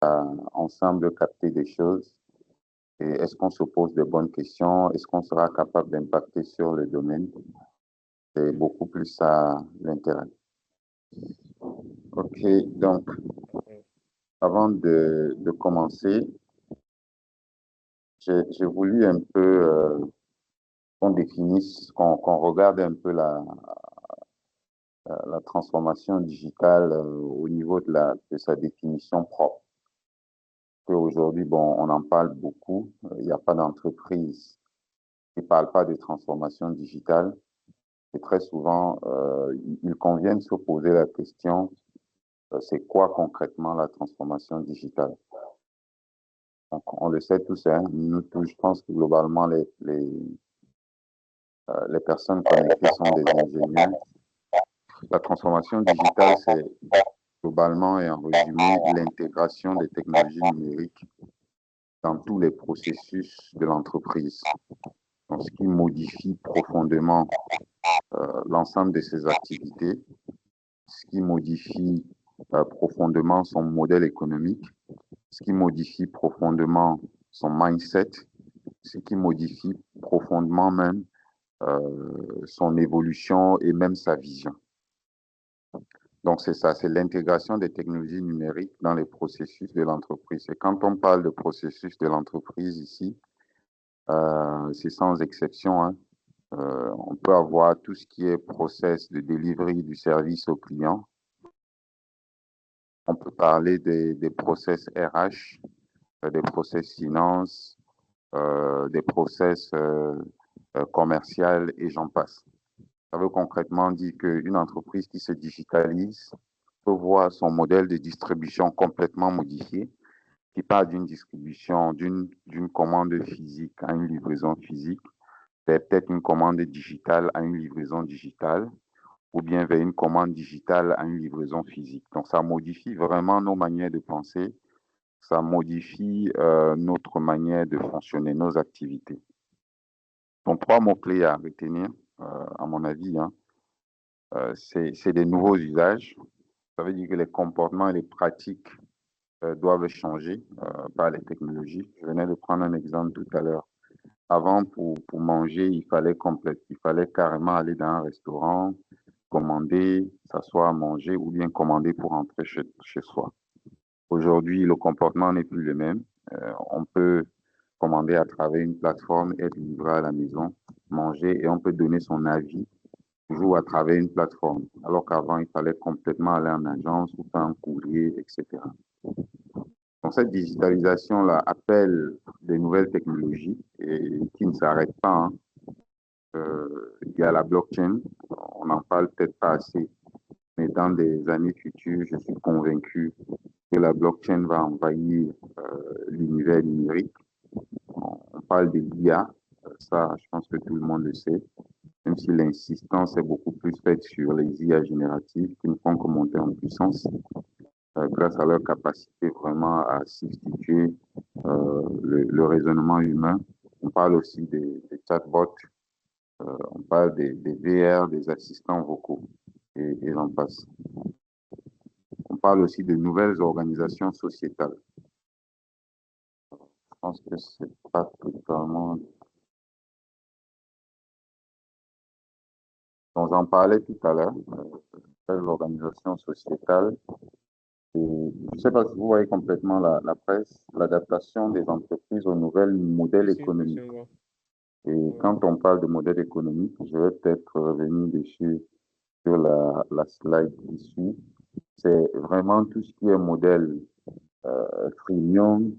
ensemble capter des choses? Et est-ce qu'on se pose de bonnes questions? Est-ce qu'on sera capable d'impacter sur le domaine? C'est beaucoup plus ça l'intérêt. OK, donc avant de commencer, j'ai voulu un peu qu'on définisse, qu'on regarde un peu la transformation digitale au niveau de sa définition propre. Aujourd'hui, bon, on en parle beaucoup. Il n'y a pas d'entreprise qui ne parle pas de transformation digitale. Et très souvent, il convient de se poser la question, c'est quoi concrètement la transformation digitale? Donc, on le sait tous, hein, nous tous, je pense que globalement, les personnes connectées sont des ingénieurs. La transformation digitale, c'est globalement et en résumé l'intégration des technologies numériques dans tous les processus de l'entreprise. Donc, ce qui modifie profondément l'ensemble de ses activités, ce qui modifie profondément son modèle économique, ce qui modifie profondément son mindset, ce qui modifie profondément même son évolution et même sa vision. Donc, c'est ça, c'est l'intégration des technologies numériques dans les processus de l'entreprise. Et quand on parle de processus de l'entreprise ici, c'est sans exception, hein. On peut avoir tout ce qui est process de delivery du service au client. On peut parler des process RH, des process finance, des process commercial et j'en passe. Ça veut concrètement dire qu'une entreprise qui se digitalise peut voir son modèle de distribution complètement modifié, qui part d'une distribution, d'une commande physique à une livraison physique, vers peut-être une commande digitale à une livraison digitale, ou bien vers une commande digitale à une livraison physique. Donc, ça modifie vraiment nos manières de penser, ça modifie notre manière de fonctionner, nos activités. Donc, 3 mots-clés à retenir, à mon avis, hein. C'est des nouveaux usages. Ça veut dire que les comportements et les pratiques doivent changer par les technologies. Je venais de prendre un exemple tout à l'heure. Avant, pour manger, il fallait carrément aller dans un restaurant, commander, s'asseoir à manger ou bien commander pour rentrer chez soi. Aujourd'hui, le comportement n'est plus le même. On peut commander à travers une plateforme, être livré à la maison, manger et on peut donner son avis toujours à travers une plateforme. Alors qu'avant, il fallait complètement aller en agence ou faire un courrier, etc. Donc, cette digitalisation-là appelle des nouvelles technologies et qui ne s'arrêtent pas, hein. Il y a la blockchain, on n'en parle peut-être pas assez, mais dans des années futures, je suis convaincu que la blockchain va envahir l'univers numérique. On parle de l'IA, ça, je pense que tout le monde le sait, même si l'insistance est beaucoup plus faite sur les IA génératives qui ne font que monter en puissance grâce à leur capacité vraiment à substituer le raisonnement humain. On parle aussi des chatbots, on parle des VR, des assistants vocaux, et j'en passe. On parle aussi de nouvelles organisations sociétales. Je pense que c'est pas totalement... Donc, j'en parlais tout à l'heure, l'organisation sociétale. Et je ne sais pas si vous voyez complètement la presse, l'adaptation des entreprises aux nouvelles modèles économiques. Et quand on parle de modèle économique, je vais peut-être revenir dessus sur la slide qui suit. C'est vraiment tout ce qui est modèle freemium,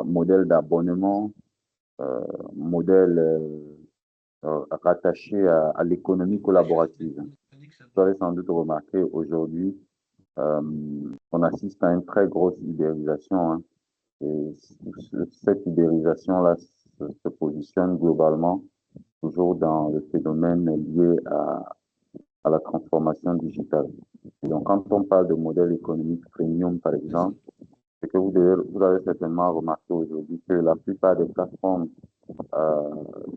modèle d'abonnement, modèle rattaché à l'économie collaborative. Vous avez sans doute remarqué aujourd'hui, on assiste à une très grosse ubérisation, hein, et cette ubérisation-là se positionne globalement toujours dans le phénomène lié à la transformation digitale. Et donc, quand on parle de modèle économique premium, par exemple, c'est que vous avez certainement remarqué aujourd'hui que la plupart des plateformes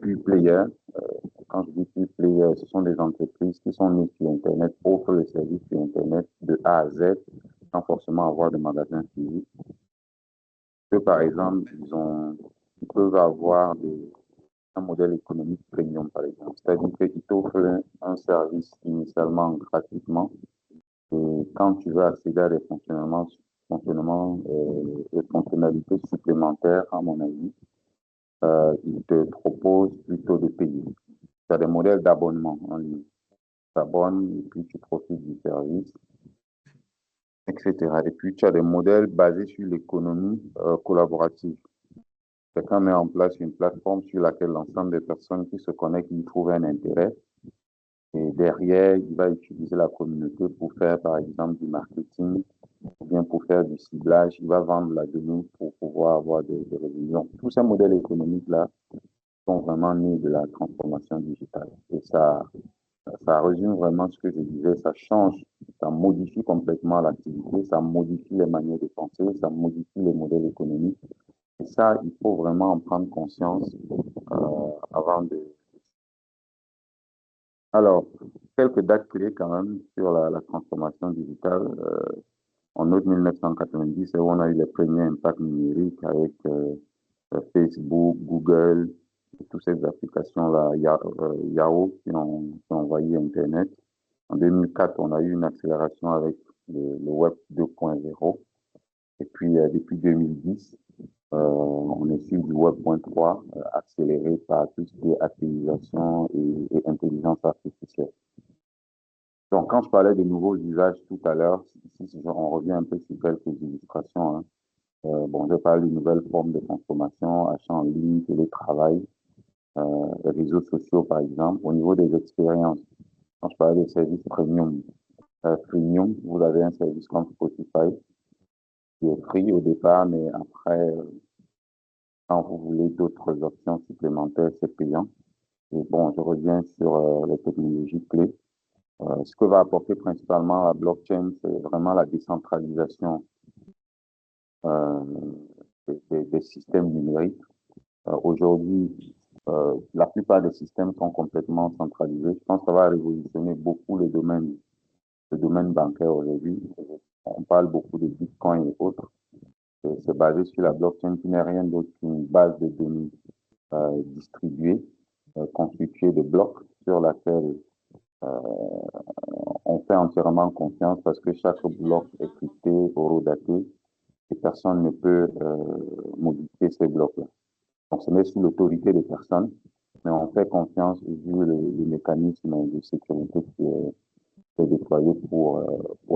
plus players, quand je dis plus players, ce sont des entreprises qui sont nées sur Internet, offrent le service sur Internet de A à Z, sans forcément avoir de magasin physique. Que, par exemple, ils peuvent avoir un modèle économique premium, par exemple. C'est-à-dire qu'ils t'offrent un service initialement gratuitement. Et quand tu veux accéder à des des fonctionnalités supplémentaires, à mon avis, ils te proposent plutôt de payer. Tu as des modèles d'abonnement en ligne. Tu t'abonnes et puis tu profites du service, etc. Et puis tu as des modèles basés sur l'économie collaborative. Quelqu'un met en place une plateforme sur laquelle l'ensemble des personnes qui se connectent y trouvent un intérêt. Et derrière, il va utiliser la communauté pour faire, par exemple, du marketing ou bien pour faire du ciblage. Il va vendre la donnée pour pouvoir avoir des revenus. Donc, tous ces modèles économiques-là sont vraiment nés de la transformation digitale. Et ça résume vraiment ce que je disais. Ça change, ça modifie complètement l'activité, ça modifie les manières de penser, ça modifie les modèles économiques. Et ça, il faut vraiment en prendre conscience avant de... Alors, quelques dates clés quand même sur la transformation digitale. En août 1990, c'est où on a eu les premiers impacts numériques avec Facebook, Google, et toutes ces applications-là, Yahoo qui ont envahi Internet. En 2004, on a eu une accélération avec le Web 2.0. Et puis, depuis 2010, on est sur du Web.3 accéléré par tout ce qui est activation et intelligence artificielle. Donc, quand je parlais de nouveaux usages tout à l'heure, ici, on revient un peu sur quelques illustrations. Hein. Bon, je parle d'une nouvelle forme de consommation, achat en ligne, télétravail, les réseaux sociaux, par exemple. Au niveau des expériences, quand je parlais des services premium, premium, vous avez un service comme Spotify qui est free au départ, mais après, quand vous voulez d'autres options supplémentaires, c'est payant. Et bon, je reviens sur les technologies clés. Ce que va apporter principalement la blockchain, c'est vraiment la décentralisation euh, des systèmes numériques. Aujourd'hui, la plupart des systèmes sont complètement centralisés. Je pense que ça va révolutionner beaucoup le domaine bancaire aujourd'hui. On parle beaucoup de Bitcoin et autres. C'est basé sur la blockchain qui n'est rien d'autre qu'une base de données distribuée, constituée de blocs sur laquelle on fait entièrement confiance parce que chaque bloc est crypté, horodaté et personne ne peut modifier ces blocs-là. Donc, ce n'est sous l'autorité des personnes, mais on fait confiance vu le mécanisme de sécurité qui est déployé pour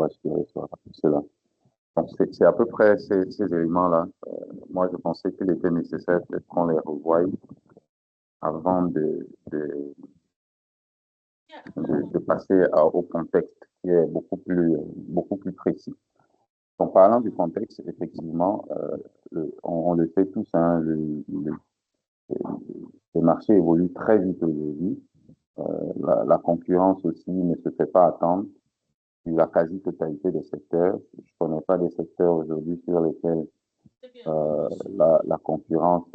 assurer cela. Donc, c'est à peu près ces éléments-là. Moi, je pensais qu'il était nécessaire qu'on les revoie avant de passer au contexte qui est beaucoup plus précis. En parlant du contexte, effectivement, on le sait tous, hein, le marché évolue très vite aujourd'hui. La concurrence aussi ne se fait pas attendre sur la quasi-totalité des secteurs. Je ne connais pas des secteurs aujourd'hui sur lesquels la concurrence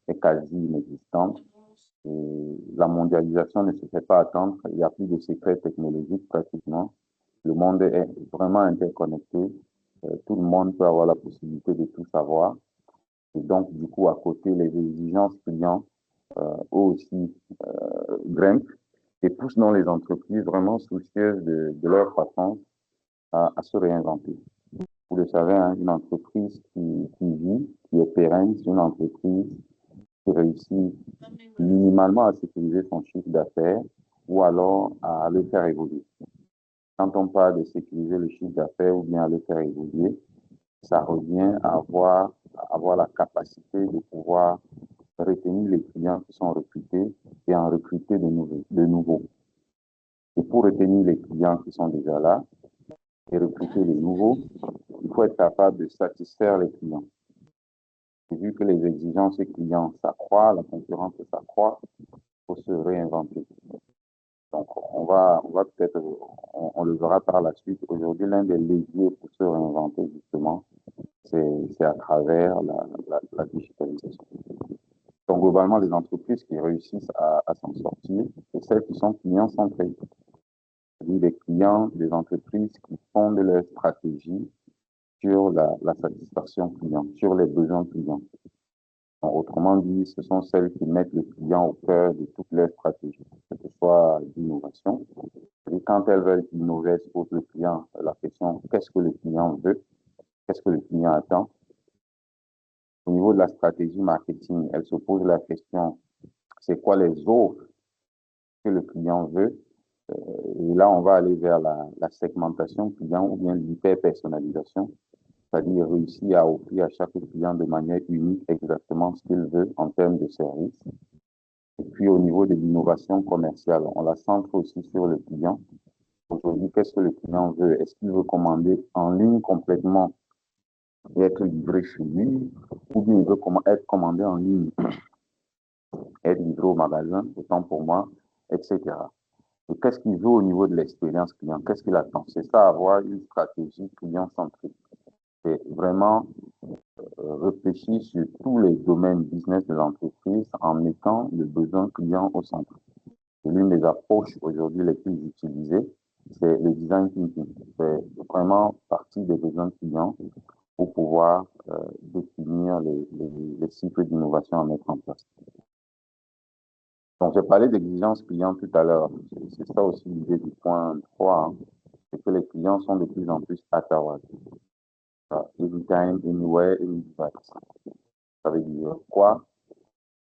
est quasi inexistante. Et la mondialisation ne se fait pas attendre. Il n'y a plus de secrets technologiques pratiquement. Le monde est vraiment interconnecté. Tout le monde peut avoir la possibilité de tout savoir. Et donc, du coup, à côté, les exigences clients, eux aussi, grimpent et poussent dans les entreprises vraiment soucieuses de leur croissance à se réinventer. Vous le savez, hein, une entreprise qui vit, qui est pérenne, c'est une entreprise qui réussit minimalement à sécuriser son chiffre d'affaires ou alors à le faire évoluer. Quand on parle de sécuriser le chiffre d'affaires ou bien à le faire évoluer, ça revient à avoir la capacité de pouvoir retenir les clients qui sont recrutés et en recruter de nouveaux. Et pour retenir les clients qui sont déjà là et recruter les nouveaux, il faut être capable de satisfaire les clients. Et vu que les exigences des clients s'accroissent, la concurrence s'accroît, il faut se réinventer. Donc, on va peut-être, on le verra par la suite. Aujourd'hui, l'un des leviers pour se réinventer, justement, c'est à travers la digitalisation. Donc, globalement, les entreprises qui réussissent à s'en sortir, c'est celles qui sont clients-centrées. C'est-à-dire des clients, des entreprises qui fondent leur stratégie sur la satisfaction client, sur les besoins clients. Donc, autrement dit, ce sont celles qui mettent le client au cœur de toutes leurs stratégies, que ce soit d'innovation. Et quand elles veulent innover, elles posent le client la question, qu'est-ce que le client veut? Qu'est-ce que le client attend? Au niveau de la stratégie marketing, elles se posent la question, c'est quoi les offres que le client veut? Et là, on va aller vers la segmentation client ou bien l'hyper-personnalisation, c'est-à-dire réussir à offrir à chaque client de manière unique exactement ce qu'il veut en termes de service. Et puis, au niveau de l'innovation commerciale, on la centre aussi sur le client. Aujourd'hui, qu'est-ce que le client veut? Est-ce qu'il veut commander en ligne complètement et être livré chez lui, ou bien il veut être commandé en ligne, être livré au magasin, autant pour moi, etc. Et qu'est-ce qu'il veut au niveau de l'expérience client? Qu'est-ce qu'il attend? C'est ça, avoir une stratégie client-centrique. C'est vraiment réfléchir sur tous les domaines business de l'entreprise en mettant le besoin client au centre. Et l'une des approches aujourd'hui les plus utilisées, c'est le design thinking. C'est vraiment partie des besoins clients pour pouvoir définir les cycles d'innovation à mettre en place. Donc, j'ai parlé d'exigence client tout à l'heure. C'est ça aussi l'idée du point 3, hein. C'est que les clients sont de plus en plus attawad. Anytime, anywhere, any device. Ça veut dire quoi?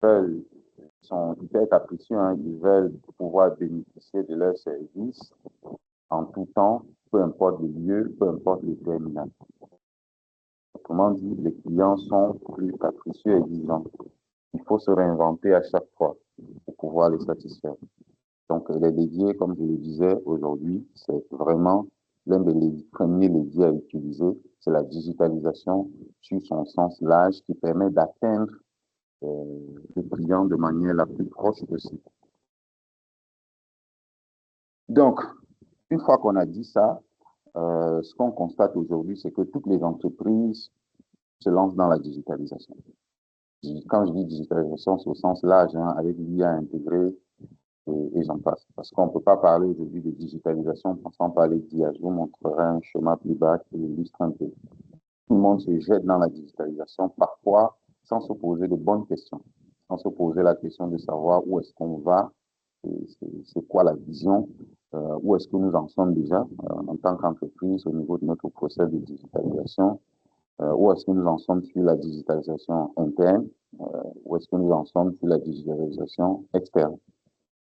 Ils sont hyper capricieux, hein. Ils veulent pouvoir bénéficier de leurs services en tout temps, peu importe le lieu, peu importe le terminal. Autrement dit, les clients sont plus capricieux et exigeants. Il faut se réinventer à chaque fois pour pouvoir les satisfaire. Donc, les leviers, comme je le disais aujourd'hui, c'est vraiment l'un des premiers leviers à utiliser, c'est la digitalisation sur son sens large qui permet d'atteindre le client de manière la plus proche possible. Donc, une fois qu'on a dit ça, ce qu'on constate aujourd'hui, c'est que toutes les entreprises se lancent dans la digitalisation. Quand je dis digitalisation, c'est au sens large, hein, avec l'IA intégrée et j'en passe. Parce qu'on ne peut pas parler aujourd'hui de digitalisation sans parler d'IA. Je vous montrerai un schéma plus bas qui illustre un peu. Tout le monde se jette dans la digitalisation, parfois sans se poser de bonnes questions, sans se poser la question de savoir où est-ce qu'on va, c'est quoi la vision, où est-ce que nous en sommes déjà en tant qu'entreprise au niveau de notre processus de digitalisation, où est-ce que nous en sommes sur la digitalisation interne, où est-ce que nous en sommes sur la digitalisation externe.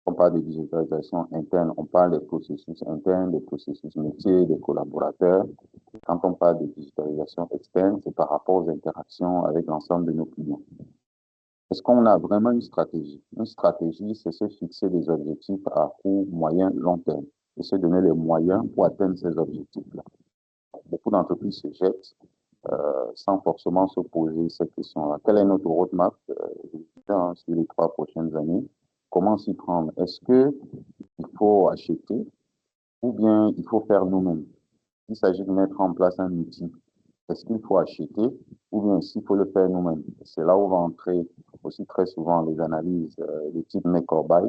On parle de digitalisation interne, on parle des processus internes, des processus métiers, des collaborateurs. Quand on parle de digitalisation externe, c'est par rapport aux interactions avec l'ensemble de nos clients. Est-ce qu'on a vraiment une stratégie? Une stratégie, c'est se fixer des objectifs à court, moyen, long terme et se donner les moyens pour atteindre ces objectifs-là. Beaucoup d'entreprises se jettent sans forcément se poser cette question-là. Quelle est notre roadmap sur les 3 prochaines années? Comment s'y prendre? Est-ce qu'il faut acheter ou bien il faut faire nous-mêmes? Il s'agit de mettre en place un outil. Est-ce qu'il faut acheter ou bien s'il faut le faire nous-mêmes? C'est là où va entrer aussi très souvent les analyses de type make or buy.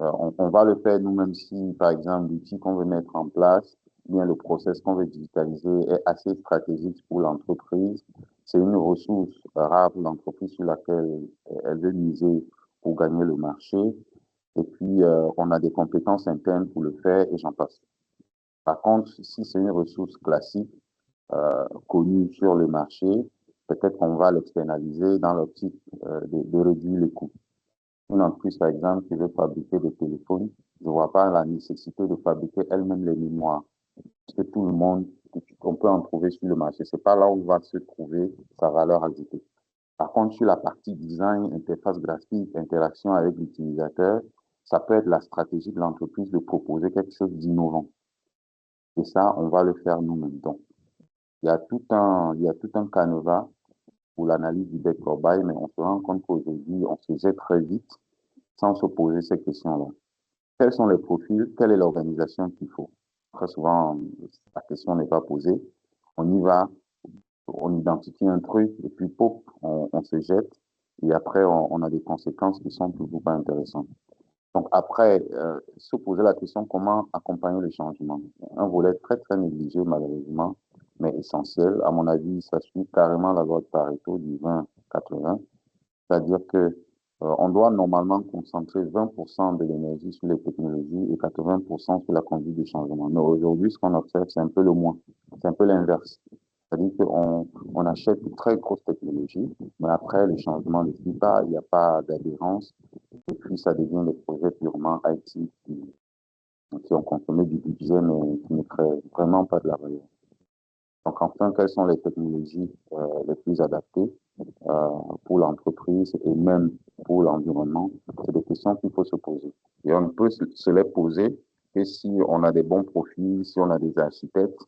On va le faire nous-mêmes si, par exemple, l'outil qu'on veut mettre en place, bien le process qu'on veut digitaliser est assez stratégique pour l'entreprise. C'est une ressource rare pour l'entreprise sur laquelle elle veut miser pour gagner le marché. Et puis, on a des compétences internes pour le faire et j'en passe. Par contre, si c'est une ressource classique, connue sur le marché, peut-être qu'on va l'externaliser dans l'optique de réduire les coûts. Une entreprise, par exemple, qui veut fabriquer des téléphones, je ne vois pas la nécessité de fabriquer elle-même les mémoires. Parce que tout le monde, on peut en trouver sur le marché. Ce n'est pas là où va se trouver sa valeur ajoutée. Par contre, sur la partie design, interface graphique, interaction avec l'utilisateur, ça peut être la stratégie de l'entreprise de proposer quelque chose d'innovant. Et ça, on va le faire nous-mêmes. Donc, il y a tout un canevas pour l'analyse du back or buy, mais on se rend compte qu'aujourd'hui, on se jette très vite sans se poser ces questions-là. Quels sont les profils? Quelle est l'organisation qu'il faut? Très souvent, la question n'est pas posée. On y va, on identifie un truc, et puis, pop, on se jette, et après, on a des conséquences qui sont toujours pas intéressantes. Donc, après, se poser la question comment accompagner le changement. Un volet très, très négligé, malheureusement, mais essentiel. À mon avis, ça suit carrément la loi de Pareto du 20-80, c'est-à-dire que on doit normalement concentrer 20% de l'énergie sur les technologies et 80% sur la conduite du changement. Mais aujourd'hui, ce qu'on observe, c'est un peu le moins, c'est un peu l'inverse. C'est-à-dire qu'on achète de très grosses technologies, mais après, le changement ne suit pas, il n'y a pas d'adhérence, et puis ça devient des projets purement IT qui ont consommé du budget, mais qui ne créent vraiment pas de la valeur. Donc, enfin, quelles sont les technologies les plus adaptées pour l'entreprise et même pour l'environnement? C'est des questions qu'il faut se poser. Et on ne peut se les poser que si on a des bons profils, si on a des architectes,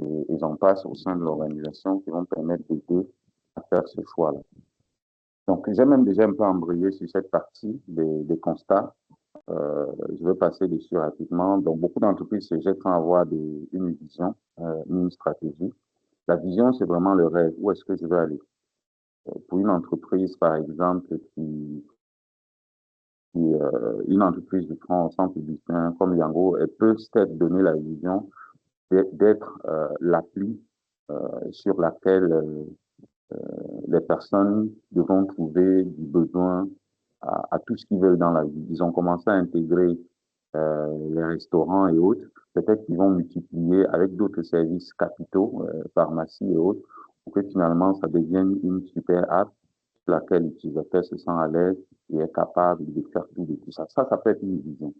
et j'en passe au sein de l'organisation qui vont permettre d'aider à faire ce choix-là. Donc, j'ai même déjà un peu embrayé sur cette partie des constats. Je vais passer dessus rapidement. Donc, beaucoup d'entreprises se jettent sans avoir une vision, une stratégie. La vision, c'est vraiment le rêve. Où est-ce que je vais aller? Pour une entreprise, par exemple, une entreprise du grand centre publicitaire comme Yango, elle peut peut-être donner la vision d'être l'appli sur laquelle les personnes devront trouver du besoin à tout ce qu'ils veulent dans la vie. Ils ont commencé à intégrer les restaurants et autres. Peut-être qu'ils vont multiplier avec d'autres services capitaux, pharmacie et autres, pour que finalement ça devienne une super app sur laquelle l'utilisateur se sent à l'aise et est capable de faire tout de tout ça. Ça peut être une vision.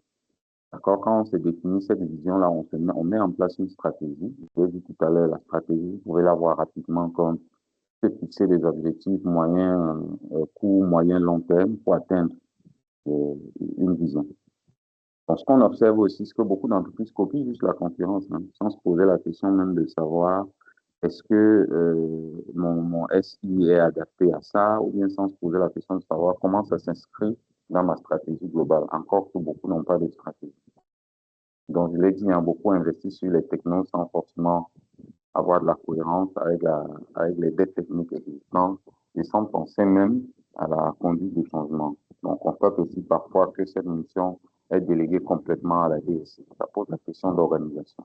D'accord? Quand on se définit cette vision-là, on met en place une stratégie. Je l'ai dit tout à l'heure, la stratégie, vous pouvez la voir rapidement comme se fixer des objectifs moyen, court, moyen, long terme pour atteindre euh, une vision. Donc, ce qu'on observe aussi, c'est que beaucoup d'entreprises copient juste la concurrence, hein, sans se poser la question même de savoir est-ce que mon SI est adapté à ça, ou bien sans se poser la question de savoir comment ça s'inscrit dans ma stratégie globale. Encore que beaucoup n'ont pas de stratégie. Donc, je l'ai dit, hein, beaucoup investissent sur les technos sans forcément avoir de la cohérence avec les dettes techniques existantes et sans penser même à la conduite du changement. Donc, on constate aussi parfois que cette mission est déléguée complètement à la DSI. Ça pose la question d'organisation.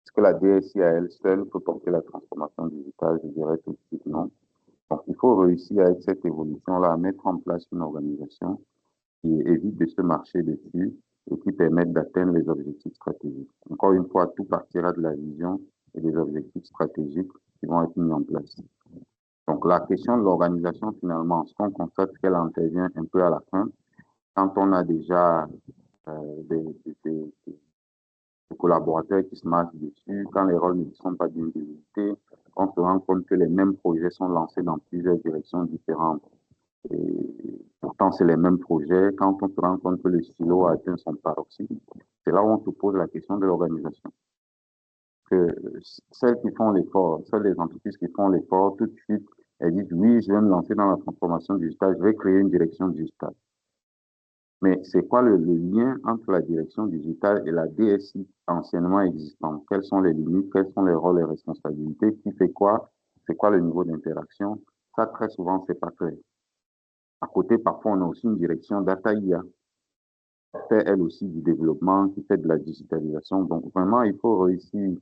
Est-ce que la DSI à elle seule peut porter la transformation digitale? Je dirais tout de suite non. Donc, il faut réussir avec cette évolution-là à mettre en place une organisation qui évite de se marcher dessus et qui permette d'atteindre les objectifs stratégiques. Encore une fois, tout partira de la vision et des objectifs stratégiques qui vont être mis en place. Donc, la question de l'organisation, finalement, ce qu'on constate, c'est qu'elle intervient un peu à la fin, quand on a déjà des, des, collaborateurs qui se marchent dessus, quand les rôles ne sont pas bien délimités, on se rend compte que les mêmes projets sont lancés dans plusieurs directions différentes. Et pourtant, c'est les mêmes projets. Quand on se rend compte que le silo a atteint son paroxysme, c'est là où on se pose la question de l'organisation. Que celles qui font l'effort, celles des entreprises qui font l'effort, tout de suite, elles disent oui, je vais me lancer dans la transformation digitale, je vais créer une direction digitale. Mais c'est quoi le lien entre la direction digitale et la DSI anciennement existante? Quelles sont les limites? Quels sont les rôles et responsabilités? Qui fait quoi? C'est quoi le niveau d'interaction? Ça, très souvent, c'est pas clair. À côté, parfois, on a aussi une direction data IA, qui fait elle aussi du développement, qui fait de la digitalisation. Donc, vraiment, il faut réussir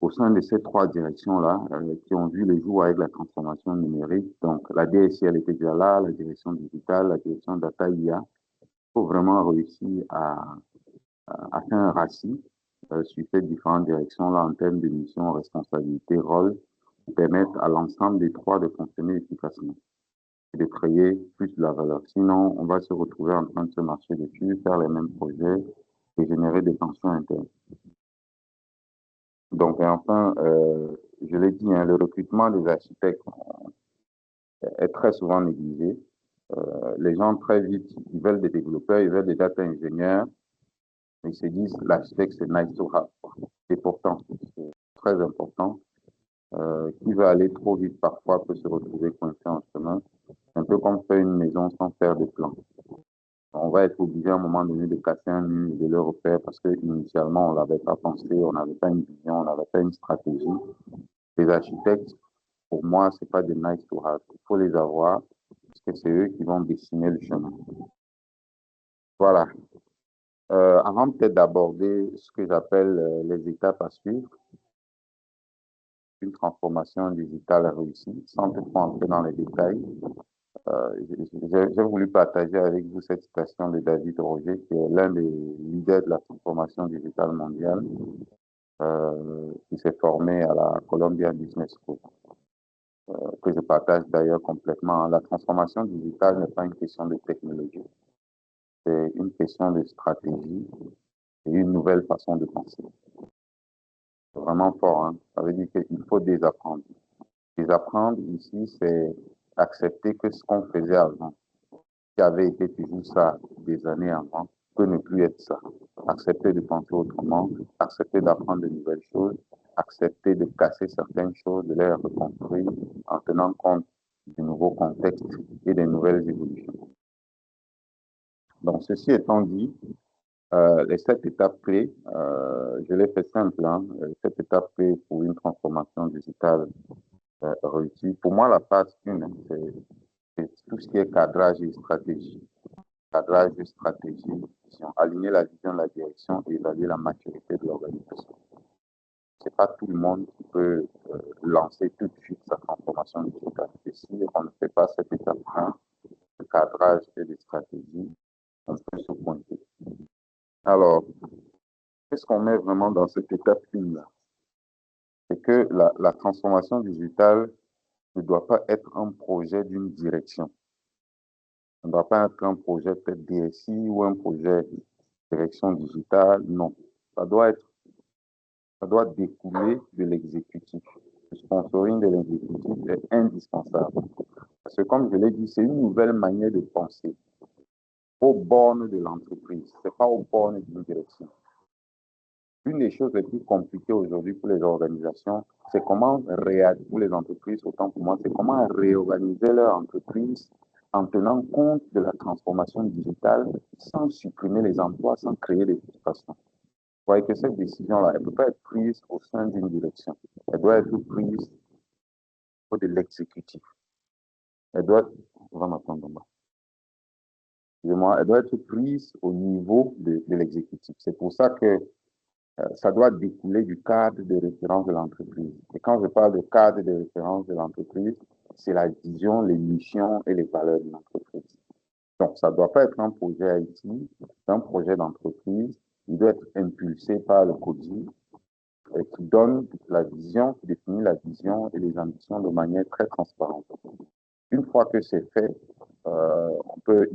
au sein de ces trois directions-là, qui ont vu le jour avec la transformation numérique. Donc, la DSI, elle était déjà là, la direction digitale, la direction data IA. Il faut vraiment réussir à faire un ratio sur ces différentes directions-là en termes de mission, responsabilité, rôle, pour permettre à l'ensemble des trois de fonctionner efficacement et de créer plus de la valeur. Sinon, on va se retrouver en train de se marcher dessus, faire les mêmes projets et générer des tensions internes. Donc, et enfin, je l'ai dit, hein, le recrutement des architectes est très souvent négligé. Les gens, très vite, ils veulent des développeurs, ils veulent des data ingénieurs, mais ils se disent l'architecte, c'est nice to have. Et pourtant, c'est très important. Qui veut aller trop vite parfois peut se retrouver coincé en chemin. C'est un peu comme faire une maison sans faire de plan. On va être obligé à un moment donné de casser un mur et de le refaire parce que initialement on l'avait pas pensé, on n'avait pas une vision, on n'avait pas une stratégie. Les architectes, pour moi, c'est pas des nice to have. Il faut les avoir parce que c'est eux qui vont dessiner le chemin. Voilà. Avant peut-être d'aborder ce que j'appelle les étapes à suivre, une transformation digitale réussie, sans toutefois entrer dans les détails. J'ai voulu partager avec vous cette citation de David Roger, qui est l'un des leaders de la transformation digitale mondiale, qui s'est formé à la Columbia Business School, que je partage d'ailleurs complètement. La transformation digitale n'est pas une question de technologie, c'est une question de stratégie et une nouvelle façon de penser. C'est vraiment fort, hein? Ça veut dire qu'il faut désapprendre. Désapprendre ici, c'est accepter que ce qu'on faisait avant, qui avait été toujours ça des années avant, peut ne plus être ça. Accepter de penser autrement, accepter d'apprendre de nouvelles choses, accepter de casser certaines choses, de les reconstruire en tenant compte du nouveau contexte et des nouvelles évolutions. Donc, ceci étant dit, les 7 étapes clés, je les fais simple, hein, 7 étapes clés pour une transformation digitale réussie. Pour moi, la phase 1, c'est tout ce qui est cadrage et stratégie. Cadrage, stratégie, vision. Aligner la vision, la direction et évaluer la maturité de l'organisation. C'est pas tout le monde qui peut lancer tout de suite sa transformation digitale. Et si on ne fait pas cette étape 1, de cadrage et de stratégie, on peut se pointer. Alors, qu'est-ce qu'on met vraiment dans cette étape 1-là? C'est que la transformation digitale ne doit pas être un projet d'une direction. Ça ne doit pas être un projet peut-être DSI ou un projet direction digitale, non. Ça doit découler de l'exécutif. Le sponsoring de l'exécutif est indispensable. Parce que comme je l'ai dit, c'est une nouvelle manière de penser aux bornes de l'entreprise. Ce n'est pas aux bornes d'une direction. Une des choses les plus compliquées aujourd'hui pour les organisations, c'est comment pour les entreprises, autant pour moi, c'est comment réorganiser leur entreprise en tenant compte de la transformation digitale sans supprimer les emplois, sans créer des frustrations. Vous voyez que cette décision-là, elle ne peut pas être prise au sein d'une direction. Elle doit être prise au niveau de l'exécutif. Elle doit être prise au niveau de l'exécutif. C'est pour ça que ça doit découler du cadre de référence de l'entreprise. Et quand je parle de cadre de référence de l'entreprise, c'est la vision, les missions et les valeurs de l'entreprise. Donc, ça ne doit pas être un projet IT, c'est un projet d'entreprise. Il doit être impulsé par le CODI qui donne la vision, qui définit la vision et les ambitions de manière très transparente. Une fois que c'est fait, on peut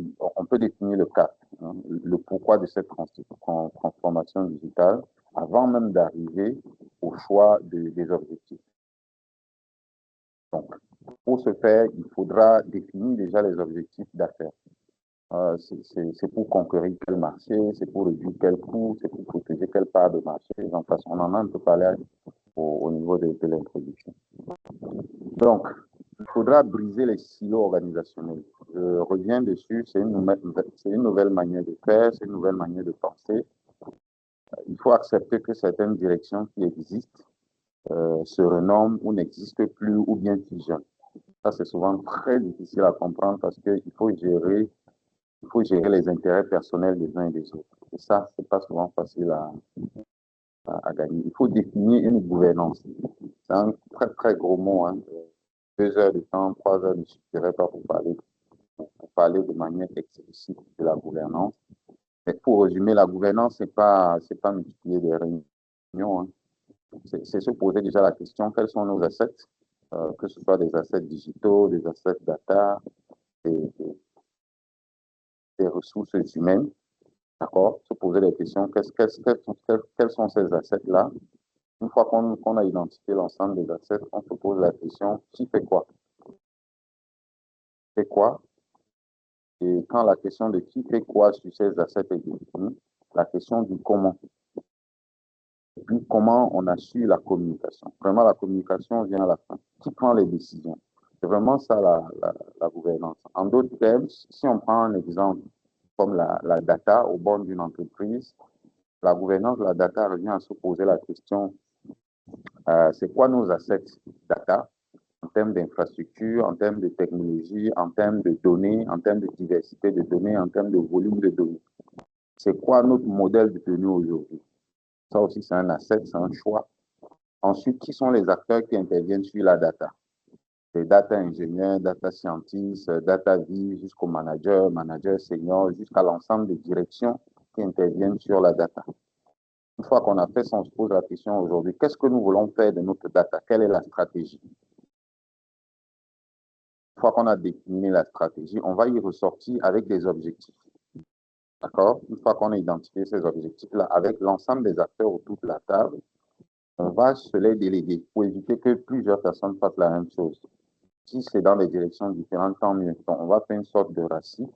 définir le cadre, hein, le pourquoi de cette transformation digitale, avant même d'arriver au choix des objectifs. Donc, pour ce faire, il faudra définir déjà les objectifs d'affaires. C'est pour conquérir quel marché, c'est pour réduire quel coût, c'est pour protéger quelle part de marché. On en a un peu parlé au niveau de l'introduction. Donc, il faudra briser les silos organisationnels. Je reviens dessus, c'est une nouvelle manière de faire, c'est une nouvelle manière de penser. Il faut accepter que certaines directions qui existent se renomment ou n'existent plus ou bien fusionnent. Ça, c'est souvent très difficile à comprendre parce qu'il faut gérer les intérêts personnels des uns et des autres. Et ça, c'est pas souvent facile à gagner. Il faut définir une gouvernance. C'est un très, très gros mot, hein. 2 heures de temps, 3 heures ne suffiraient pas pour parler de manière explicite de la gouvernance. Mais pour résumer, la gouvernance, c'est pas multiplier des réunions, hein. C'est se poser déjà la question, quels sont nos assets, que ce soit des assets digitaux, des assets data, des ressources humaines, d'accord? Se poser les questions, quels sont ces assets-là? Une fois qu'on a identifié l'ensemble des assets, on se pose la question, qui fait quoi? Fait quoi? Et quand la question de qui fait quoi sur ces assets est définie, la question du comment. Et puis, comment on assure la communication. Vraiment, la communication vient à la fin. Qui prend les décisions? C'est vraiment ça la gouvernance. En d'autres termes, si on prend un exemple comme la data au bord d'une entreprise, la gouvernance de la data revient à se poser la question, c'est quoi nos assets data en termes d'infrastructure, en termes de technologie, en termes de données, en termes de diversité de données, en termes de volume de données. C'est quoi notre modèle de données aujourd'hui? Ça aussi, c'est un asset, c'est un choix Ensuite, qui sont les acteurs qui interviennent sur la data? Les data ingénieurs, data scientists, data vie, jusqu'au manager, manager senior, jusqu'à l'ensemble des directions qui interviennent sur la data. Une fois qu'on a fait ça, on se pose la question aujourd'hui, qu'est-ce que nous voulons faire de notre data? Quelle est la stratégie? Une fois qu'on a défini la stratégie, on va y ressortir avec des objectifs. D'accord? Une fois qu'on a identifié ces objectifs-là avec l'ensemble des acteurs autour de la table, on va se les déléguer pour éviter que plusieurs personnes fassent la même chose. Si c'est dans des directions différentes, tant mieux. Donc, on va faire une sorte de ratio.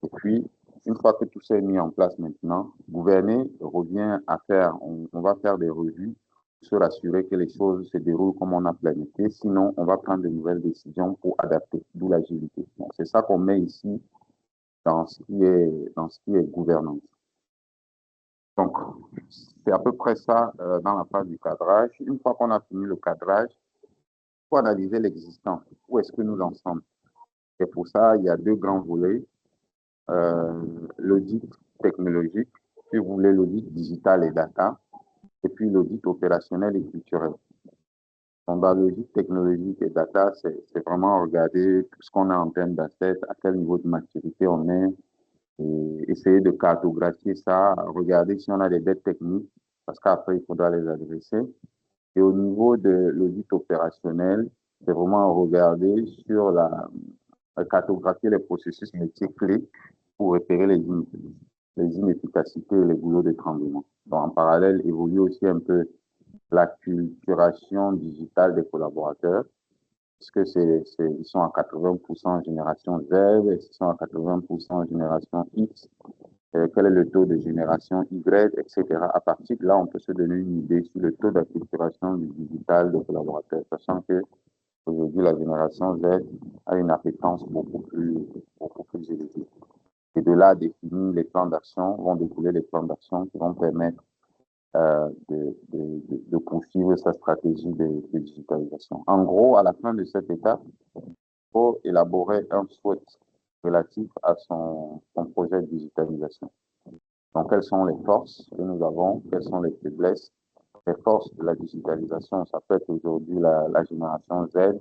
Et puis, une fois que tout ça est mis en place maintenant, gouverner revient à faire, on va faire des revues, se rassurer que les choses se déroulent comme on a planifié. Sinon, on va prendre de nouvelles décisions pour adapter, d'où l'agilité. Donc, c'est ça qu'on met ici dans ce qui est gouvernance. Donc, c'est à peu près ça dans la phase du cadrage. Une fois qu'on a fini le cadrage, il faut analyser l'existant. Où est-ce que nous en sommes? Et pour ça, il y a deux grands volets. L'audit technologique, si vous voulez l'audit digital et data, et puis l'audit opérationnel et culturel. Donc, dans l'audit technologique et data, c'est vraiment regarder tout ce qu'on a en termes d'assets, à quel niveau de maturité on est, et essayer de cartographier ça, regarder si on a des dettes techniques, parce qu'après, il faudra les adresser. Et au niveau de l'audit opérationnel, c'est vraiment regarder sur cartographier les processus métiers clés pour repérer les inefficacités et les boulots de tremblement. Donc, en parallèle, évolue aussi un peu la culturation digitale des collaborateurs, puisque ils sont à 80% génération Z, ils sont à 80% génération X, quel est le taux de génération Y, etc. À partir de là, on peut se donner une idée sur le taux d'acculturation du digital des collaborateurs, sachant que aujourd'hui, la génération Z a une appétence beaucoup plus élevée. Et de là, définir les plans d'action, vont découler les plans d'action qui vont permettre de poursuivre sa stratégie de digitalisation. En gros, à la fin de cette étape, il faut élaborer un SWOT relatif à son projet de digitalisation. Donc, quelles sont les forces que nous avons, quelles sont les faiblesses? Les forces de la digitalisation, ça peut être aujourd'hui la génération Z,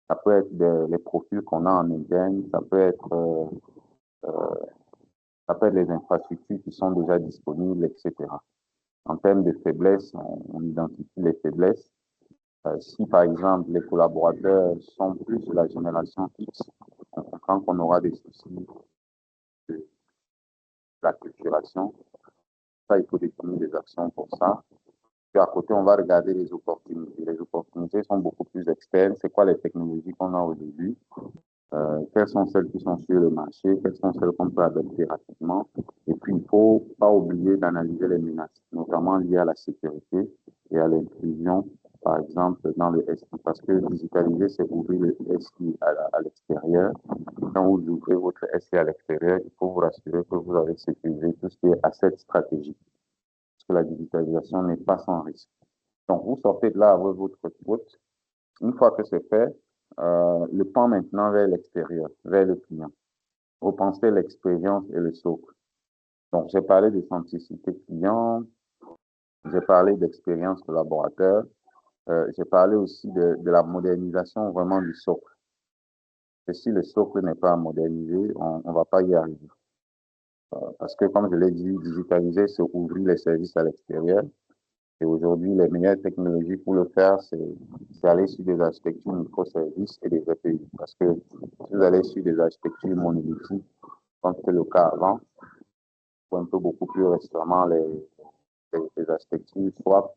ça peut être les profils qu'on a en interne, ça peut être les infrastructures qui sont déjà disponibles, etc. En termes de faiblesses, on identifie les faiblesses. Si, par exemple, les collaborateurs sont plus de la génération X, on comprend qu'on aura des soucis de la culturation. Ça, il faut définir des actions pour ça. Puis à côté, on va regarder les opportunités. Les opportunités sont beaucoup plus externes. C'est quoi les technologies qu'on a aujourd'hui? Quelles sont celles qui sont sur le marché? Quelles sont celles qu'on peut adopter rapidement? Et puis, il ne faut pas oublier d'analyser les menaces, notamment liées à la sécurité et à l'intrusion, par exemple, dans le SI. Parce que digitaliser, c'est ouvrir le SI à l'extérieur. Quand vous ouvrez votre SI à l'extérieur, il faut vous rassurer que vous avez sécurisé tout ce qui est asset stratégique. Parce que la digitalisation n'est pas sans risque. Donc, vous sortez de là avec votre faute. Une fois que c'est fait, le pan maintenant vers l'extérieur, vers le client. Repensez l'expérience et le socle. Donc, j'ai parlé de centricité client, j'ai parlé d'expérience collaborateur, j'ai parlé aussi de la modernisation vraiment du socle. Et si le socle n'est pas modernisé, on ne va pas y arriver. Parce que, comme je l'ai dit, digitaliser, c'est ouvrir les services à l'extérieur. Et aujourd'hui, les meilleures technologies pour le faire, c'est aller sur des architectures microservices et des API. Parce que si vous allez sur des architectures monolithiques, comme c'était le cas avant, ou un peu beaucoup plus récemment, les architectures swap,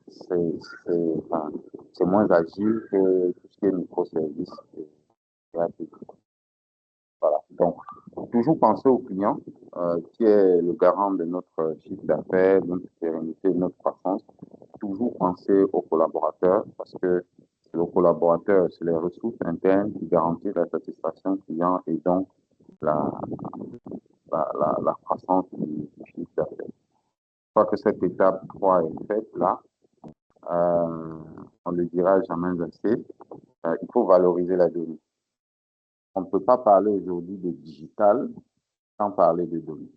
c'est moins agile que tout ce qui est microservices et API. Voilà. Donc, toujours penser au client, qui est le garant de notre chiffre d'affaires, de notre sérénité, de notre croissance. Toujours penser aux collaborateurs, parce que le collaborateur, c'est les ressources internes qui garantissent la satisfaction client et donc la, la croissance du chiffre d'affaires. Je crois que cette étape 3 est faite là. On ne le dira jamais assez. Il faut valoriser la donnée. On ne peut pas parler aujourd'hui de digital sans parler de données.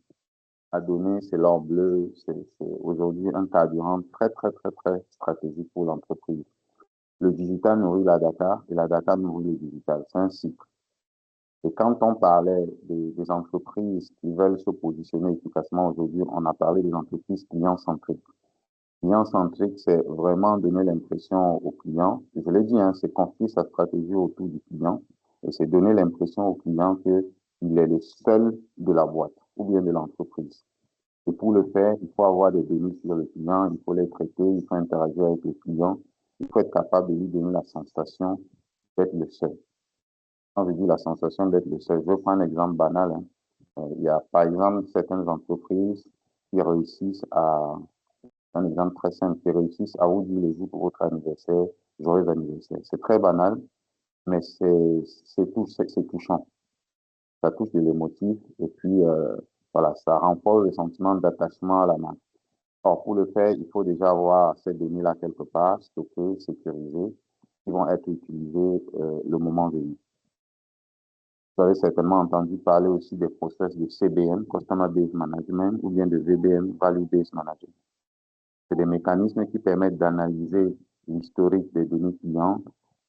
La donnée, c'est l'or bleu, c'est aujourd'hui un carburant très, très, très, très stratégique pour l'entreprise. Le digital nourrit la data et la data nourrit le digital. C'est un cycle. Et quand on parlait des entreprises qui veulent se positionner efficacement aujourd'hui, on a parlé des entreprises client-centriques. Client-centrique, c'est vraiment donner l'impression au client, je l'ai dit, hein, c'est construire sa stratégie autour du client et c'est donner l'impression au client qu'il est le seul de la boîte ou bien de l'entreprise. Et pour le faire, il faut avoir des données sur le client, il faut les traiter, il faut interagir avec le client, il faut être capable de lui donner la sensation d'être le seul. Quand je dis la sensation d'être le seul, je vais prendre un exemple banal, hein. Il y a par exemple certaines entreprises qui réussissent à, un exemple très simple, qui réussissent à vous dire le jour pour votre anniversaire, joyeux anniversaire. C'est très banal, mais c'est touchant. Ça touche de l'émotif et puis voilà, ça renforce le sentiment d'attachement à la marque. Or, pour le faire, il faut déjà avoir ces données-là quelque part, stockées, sécurisées, qui vont être utilisées le moment venu. Vous avez certainement entendu parler aussi des process de CBM, Customer Based Management, ou bien de VBM, Value Based Management. C'est des mécanismes qui permettent d'analyser l'historique des données clients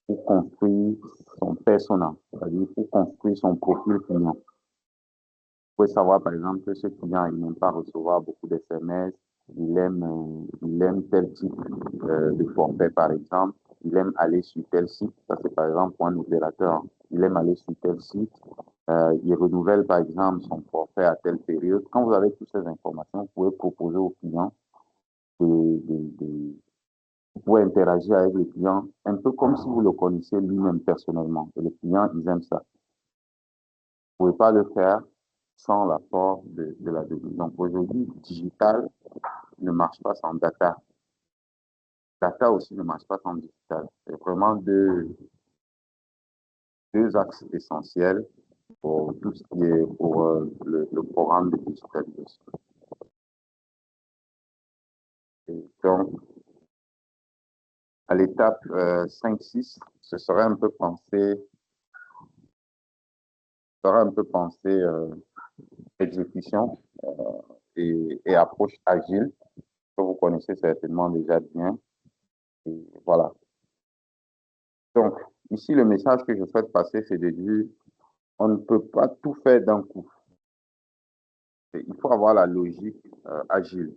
pour construire son persona, c'est-à-dire pour construire son profil client. Vous pouvez savoir, par exemple, que ce client, il n'aime pas recevoir beaucoup d'SMS, il aime tel type de forfait, par exemple, il aime aller sur tel site, ça c'est par exemple pour un opérateur, il aime aller sur tel site, il renouvelle par exemple son forfait à telle période. Quand vous avez toutes ces informations, vous pouvez proposer au client vous pouvez interagir avec le client un peu comme si vous le connaissiez lui-même personnellement. Et les clients, ils aiment ça. Vous ne pouvez pas le faire sans l'apport de la donnée. Donc aujourd'hui, digital ne marche pas sans data. Data aussi ne marche pas sans digital. C'est vraiment deux axes essentiels pour tout ce qui est pour le programme de digitalisation. Et donc, à l'étape 5-6, ce serait un peu penser exécution et approche agile, que vous connaissez certainement déjà bien. Et voilà. Donc, ici, le message que je souhaite passer, c'est de dire, on ne peut pas tout faire d'un coup. Et il faut avoir la logique agile,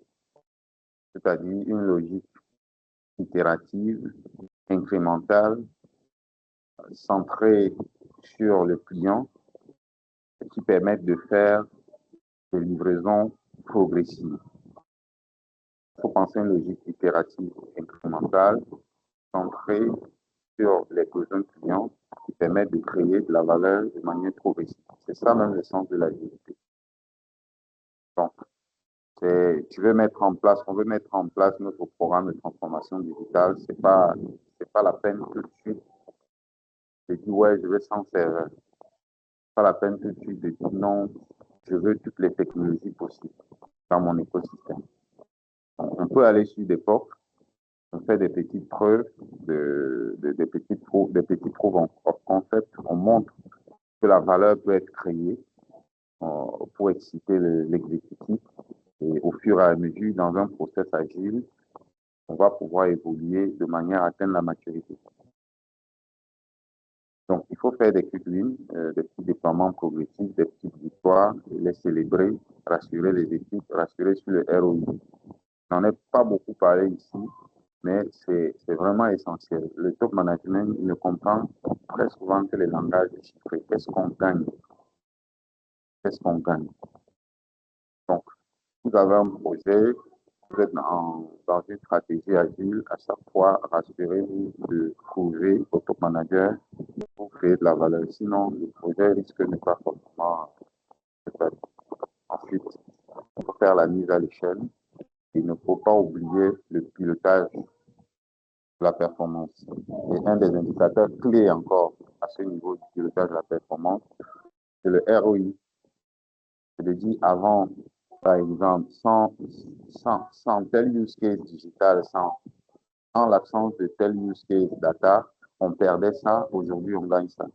c'est-à-dire une logique itérative, incrémentale, centrée sur le client, qui permette de faire des livraisons progressives. Il faut penser à une logique itérative, incrémentale, centrée sur les besoins clients qui permettent de créer de la valeur de manière progressive. C'est ça même le sens de l'agilité. Donc, on veut mettre en place notre programme de transformation digitale. C'est pas la peine tout de suite de dire ouais, je veux 100 serveurs. C'est pas la peine tout de suite de dire non, je veux toutes les technologies possibles dans mon écosystème. Donc, on peut aller sur des POC, on fait des petites preuves, des petits proof of concept, on montre que la valeur peut être créée pour exciter l'exécutif. Et au fur et à mesure, dans un process agile, on va pouvoir évoluer de manière à atteindre la maturité. Donc, il faut faire des quick wins, des petits déploiements progressifs, des petites victoires, les célébrer, rassurer les équipes, rassurer sur le ROI. Je n'en ai pas beaucoup parlé ici, mais c'est vraiment essentiel. Le top management ne comprend très souvent que les langages chiffrés. Qu'est-ce qu'on gagne? Qu'est-ce qu'on gagne? Donc, vous avez un projet, vous êtes dans une stratégie agile, à chaque fois, rassurez-vous de trouver au top manager pour créer de la valeur. Sinon, le projet risque de ne pas forcément se faire. Ensuite, il faut faire la mise à l'échelle. Il ne faut pas oublier le pilotage de la performance. Et un des indicateurs clés encore à ce niveau du pilotage de la performance, c'est le ROI. Je le dis avant, par exemple, sans tel use case digital, sans l'absence de tel use case data, on perdait ça, aujourd'hui on gagne ça.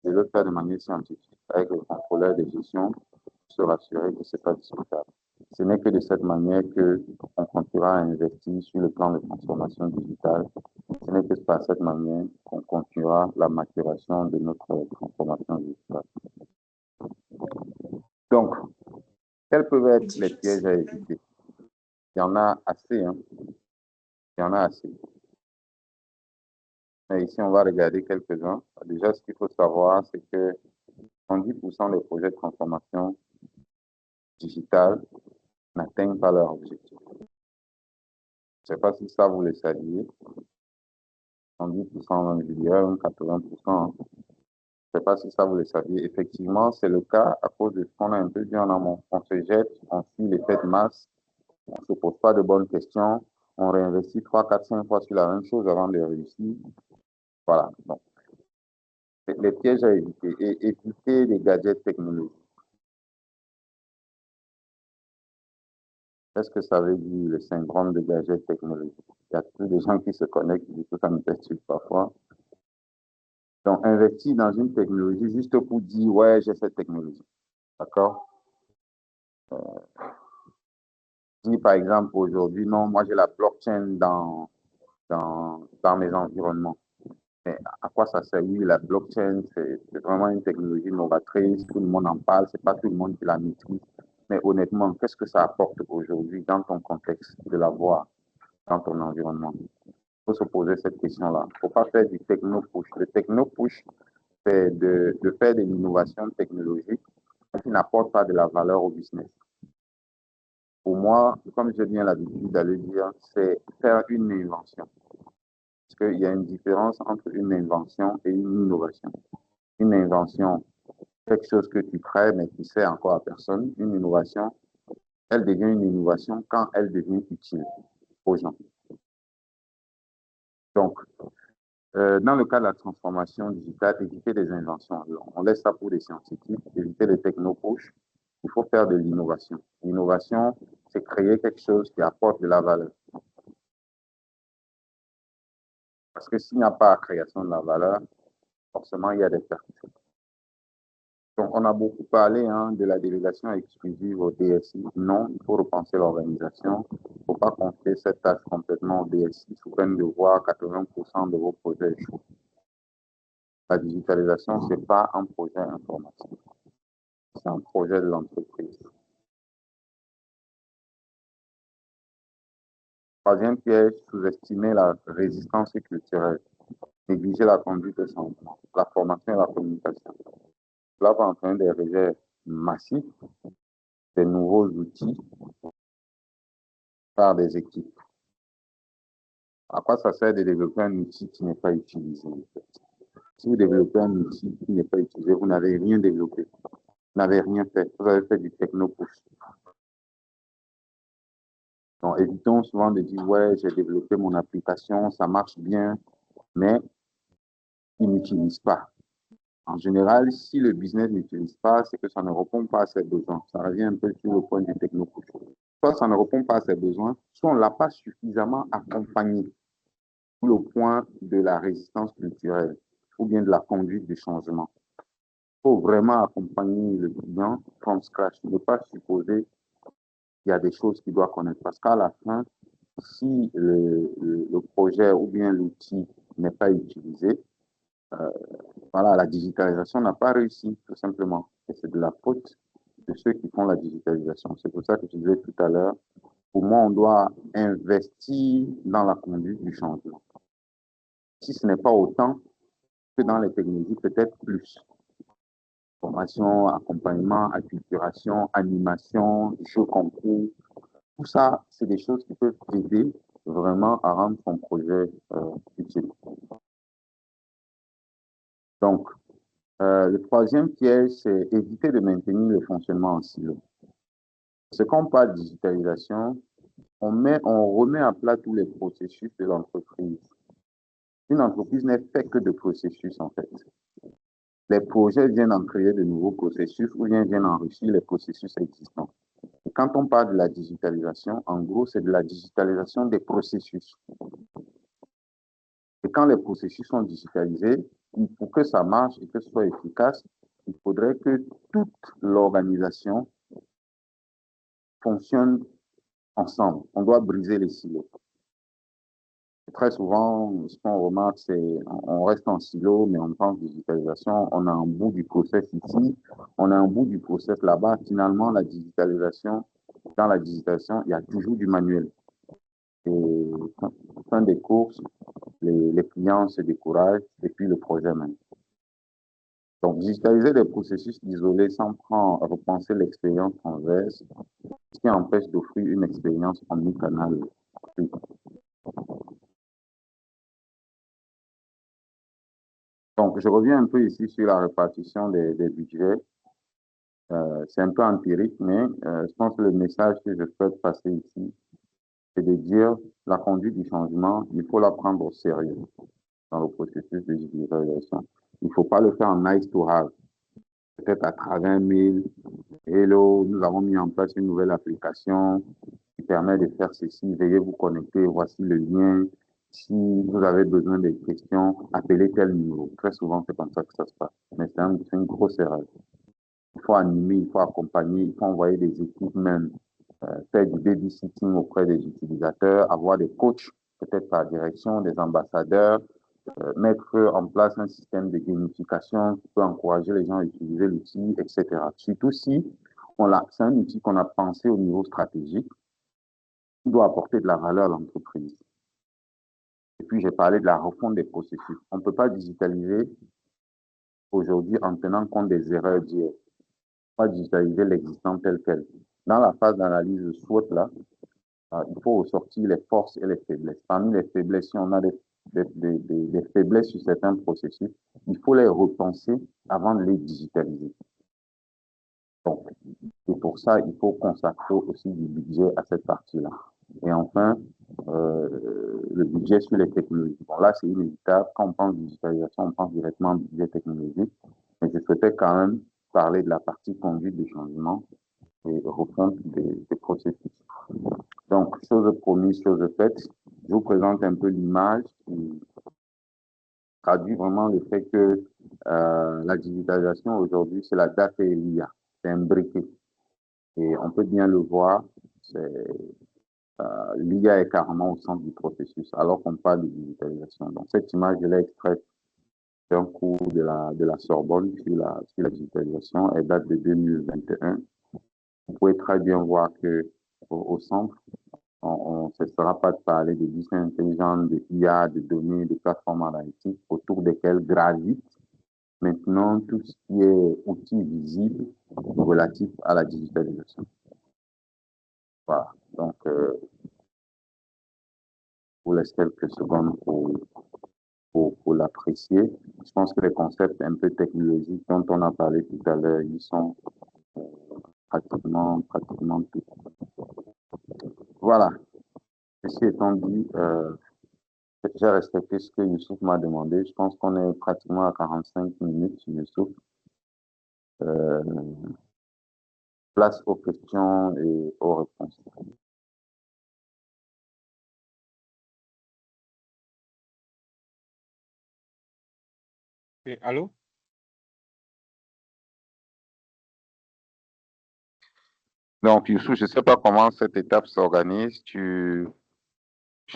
Je le fais de manière scientifique avec le contrôleur de gestion se rassurer que ce n'est pas discutable. Ce n'est que de cette manière qu'on continuera à investir sur le plan de transformation digitale. Ce n'est que par cette manière qu'on continuera la maturation de notre transformation digitale. Donc, quels peuvent être les pièges à éviter? Il y en a assez, hein? Il y en a assez. Mais ici, on va regarder quelques-uns. Déjà, ce qu'il faut savoir, c'est que 70% des projets de transformation digitale n'atteignent pas leur objectif. Je ne sais pas si ça, vous le saviez. 70% même, je dirais, 80%. Je ne sais pas si ça, vous le saviez. Effectivement, c'est le cas à cause de ce qu'on a un peu dit en amont. On se jette, on suit l'effet de masse, on ne se pose pas de bonnes questions, on réinvestit 3, 4, 5 fois sur la même chose avant de réussir. Voilà. Donc, les pièges à éviter et éviter les gadgets technologiques. Qu'est-ce que ça veut dire, le syndrome de gadget technologique? Il y a plus de gens qui se connectent, du coup, ça me perturbe parfois. Donc, investir dans une technologie juste pour dire, ouais, j'ai cette technologie. D'accord? Si, par exemple, aujourd'hui, non, moi, j'ai la blockchain dans mes environnements. Mais à quoi ça sert? Oui, la blockchain, c'est vraiment une technologie novatrice, tout le monde en parle, c'est pas tout le monde qui la maîtrise. Mais honnêtement, qu'est-ce que ça apporte aujourd'hui dans ton contexte de l'avoir dans ton environnement? Il faut se poser cette question-là. Il ne faut pas faire du techno-push. Le techno-push, c'est de faire de l'innovation technologique qui n'apporte pas de la valeur au business. Pour moi, comme j'ai bien l'habitude d'aller dire, c'est faire une invention. Parce qu'il y a une différence entre une invention et une innovation. Une invention, quelque chose que tu crées mais qui ne sert encore à personne. Une innovation, elle devient une innovation quand elle devient utile aux gens. Donc, dans le cas de la transformation digitale, éviter les inventions. On laisse ça pour les scientifiques, éviter les techno-push. Il faut faire de l'innovation. L'innovation, c'est créer quelque chose qui apporte de la valeur. Parce que s'il n'y a pas de création de la valeur, forcément, il y a des pertes. Donc, on a beaucoup parlé de la délégation exclusive au DSI. Non, il faut repenser l'organisation. Il ne faut pas confier cette tâche complètement au DSI sous peine de voir 80% de vos projets échouer. La digitalisation, ce n'est pas un projet informatique. C'est un projet de l'entreprise. Troisième piège, sous-estimer la résistance culturelle. Négliger la conduite au changement, la formation et la communication. Cela va entraîner des rejets massifs, des nouveaux outils par des équipes. À quoi ça sert de développer un outil qui n'est pas utilisé? Si vous développez un outil qui n'est pas utilisé, vous n'avez rien développé. Vous n'avez rien fait. Vous avez fait du techno-push. Donc, évitons souvent de dire, ouais, j'ai développé mon application, ça marche bien, mais il n'utilise pas. En général, si le business n'utilise pas, c'est que ça ne répond pas à ses besoins. Ça revient un peu sur le point du techno-push. Soit ça ne répond pas à ses besoins, soit on ne l'a pas suffisamment accompagné sur le point de la résistance culturelle ou bien de la conduite du changement. Il faut vraiment accompagner le client from scratch. Ne pas supposer qu'il y a des choses qu'il doit connaître. Parce qu'à la fin, si le projet ou bien l'outil n'est pas utilisé, voilà, la digitalisation n'a pas réussi, tout simplement. Et c'est de la faute de ceux qui font la digitalisation. C'est pour ça que je disais tout à l'heure, pour moi, on doit investir dans la conduite du changement. Si ce n'est pas autant que dans les technologies, peut-être plus. Formation, accompagnement, acculturation, animation, jeux concours, tout ça, c'est des choses qui peuvent aider vraiment à rendre son projet utile. Donc, le troisième piège, c'est éviter de maintenir le fonctionnement en silo. Ce qu'on parle de digitalisation, on remet à plat tous les processus de l'entreprise. Une entreprise n'est faite que de processus, en fait. Les projets viennent en créer de nouveaux processus ou bien viennent enrichir les processus existants. Et quand on parle de la digitalisation, en gros, c'est de la digitalisation des processus. Et quand les processus sont digitalisés, pour que ça marche et que ce soit efficace, il faudrait que toute l'organisation fonctionnent ensemble. On doit briser les silos. Et très souvent, ce qu'on remarque, c'est on reste en silo, mais on pense digitalisation, on a un bout du process ici, on a un bout du process là-bas. Finalement, la digitalisation, dans la digitalisation, il y a toujours du manuel. Et fin des courses, les clients se découragent et puis le projet même. Donc, digitaliser des processus isolés sans repenser l'expérience transverse, ce qui empêche d'offrir une expérience omnicanal. Donc, je reviens un peu ici sur la répartition des budgets. C'est un peu empirique, mais je pense que le message que je souhaite passer ici, c'est de dire la conduite du changement, il faut la prendre au sérieux dans le processus de digitalisation. Il ne faut pas le faire en nice to have. Peut-être à travers un mail. Hello, nous avons mis en place une nouvelle application qui permet de faire ceci. Veuillez vous connecter. Voici le lien. Si vous avez besoin de questions, appelez tel numéro. Très souvent, c'est comme ça que ça se passe. Mais c'est une grosse erreur. Il faut animer, il faut accompagner, il faut envoyer des équipes même, faire du babysitting auprès des utilisateurs, avoir des coachs, peut-être par direction, des ambassadeurs, mettre en place un système de gamification qui peut encourager les gens à utiliser l'outil, etc. Surtout si c'est un outil qu'on a pensé au niveau stratégique, qui doit apporter de la valeur à l'entreprise. Et puis, j'ai parlé de la refonte des processus. On ne peut pas digitaliser aujourd'hui en tenant compte des erreurs d'hier. Pas digitaliser l'existant tel quel. Dans la phase d'analyse de SWOT, là, il faut ressortir les forces et les faiblesses. Parmi les faiblesses, si on a des faiblesses sur certains processus, il faut les repenser avant de les digitaliser. Donc, et pour ça, il faut consacrer aussi du budget à cette partie-là. Et enfin, le budget sur les technologies. Bon, là, c'est inévitable. Quand on pense digitalisation, on pense directement au budget technologique. Mais je souhaitais quand même parler de la partie conduite du changement et refonte des processus. Donc, chose promise, chose faite. Je vous présente un peu l'image qui traduit vraiment le fait que la digitalisation aujourd'hui, c'est la data et l'IA. C'est imbriqué. Et on peut bien le voir, l'IA est carrément au centre du processus, alors qu'on parle de digitalisation. Donc, cette image, je l'ai extraite d'un cours de la Sorbonne sur la digitalisation. Elle date de 2021. Vous pouvez très bien voir que au centre, on ne cessera pas de parler de business intelligent, de IA, de données, de plateformes analytiques autour desquelles gravitent maintenant tout ce qui est outils visibles relatifs à la digitalisation. Voilà. Donc, je vous laisse quelques secondes pour l'apprécier. Je pense que les concepts un peu technologiques dont on a parlé tout à l'heure, ils sont pratiquement tout. Voilà. Ceci étant dit, j'ai respecté ce que Youssouf m'a demandé. Je pense qu'on est pratiquement à 45 minutes, Youssouf. Euh, Place aux questions et aux réponses. Et allô? Donc, Youssouf, je ne sais pas comment cette étape s'organise. Je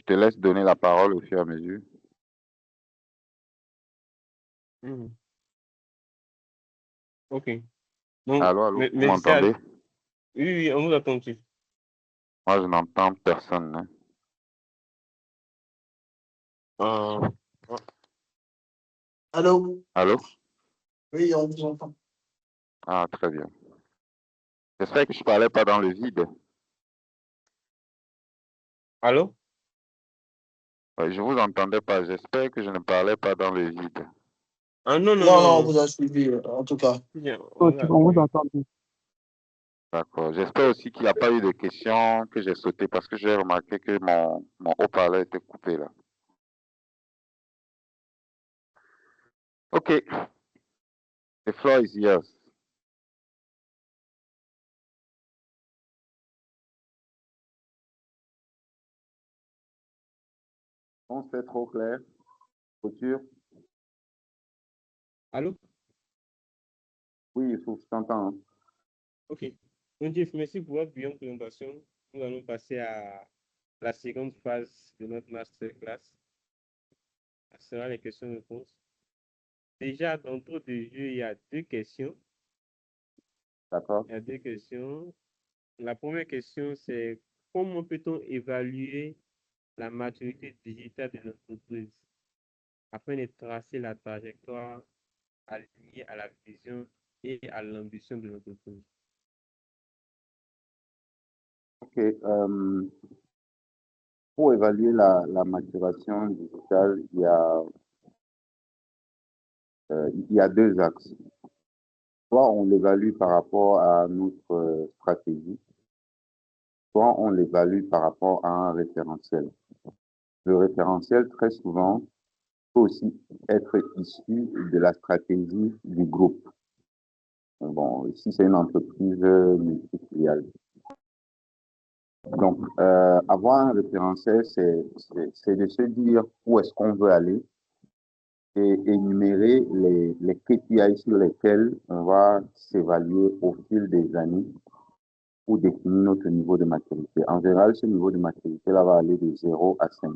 te laisse donner la parole au fur et à mesure. Mhm. OK. Donc, Allô, allô, vous merci à... m'entendez? Oui, oui, on vous attend aussi. Moi, je n'entends personne, hein. Euh, Allô? Allô? Oui, on vous entend. Ah, très bien. J'espère que je ne parlais pas dans le vide. allô? Je vous entendais pas. J'espère que je ne parlais pas dans le vide. Ah non, non, Non, non, on non. vous a suivi, en tout cas. Bien, Ok, on vous oui. entend bien. D'accord. J'espère aussi qu'il n'y a pas eu de questions que j'ai sautées parce que j'ai remarqué que mon haut-parleur était coupé là. OK. The floor is yours. Bon, c'est trop clair. Couture? Allô? Oui, il faut que je t'entends, hein. OK. Chief, merci pour votre brillante présentation. Nous allons passer à la seconde phase de notre masterclass. Ce sera les questions-réponses. Déjà, d'entrée de jeu, il y a deux questions. D'accord. Il y a deux questions. La première question, c'est comment peut-on évaluer la maturité digitale de l'entreprise afin de tracer la trajectoire alignée à la vision et à l'ambition de l'entreprise? OK. Pour évaluer la maturation digitale, il y a deux axes. Soit on l'évalue par rapport à notre stratégie, soit on l'évalue par rapport à un référentiel. Le référentiel, très souvent, peut aussi être issu de la stratégie du groupe. Bon, ici, c'est une entreprise multifiliale. Donc, avoir un référentiel, c'est de se dire où est-ce qu'on veut aller et énumérer les KPI sur lesquels on va s'évaluer au fil des années pour définir notre niveau de maturité. En général, ce niveau de maturité-là va aller de 0 à 5.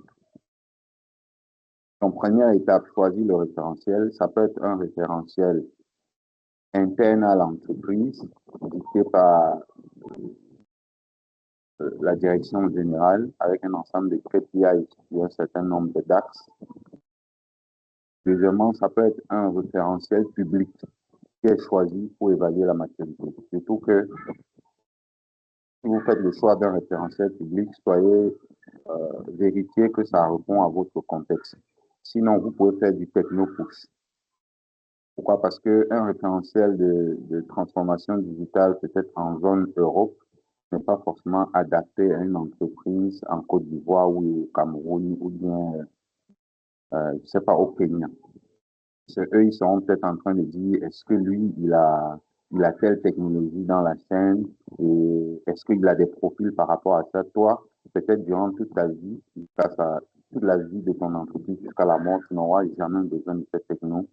Donc, première étape, choisir le référentiel. Ça peut être un référentiel interne à l'entreprise, dicté par la direction générale, avec un ensemble de KPI et un certain nombre de DAX. Deuxièmement, ça peut être un référentiel public qui est choisi pour évaluer la maturité. Surtout que si vous faites le choix d'un référentiel public, soyez vérifiez que ça répond à votre contexte. Sinon, vous pouvez faire du techno-push. Pourquoi? Parce qu'un référentiel de transformation digitale, peut-être en zone Europe, n'est pas forcément adapté à une entreprise en Côte d'Ivoire ou au Cameroun ou bien, je ne sais pas, au Kenya. Eux, ils seront peut-être en train de dire, est-ce que lui, il a telle technologie dans la chaîne et est-ce qu'il a des profils par rapport à ça? Toi, peut-être durant toute ta vie, toute la vie de ton entreprise jusqu'à la mort, tu n'auras jamais besoin de cette techno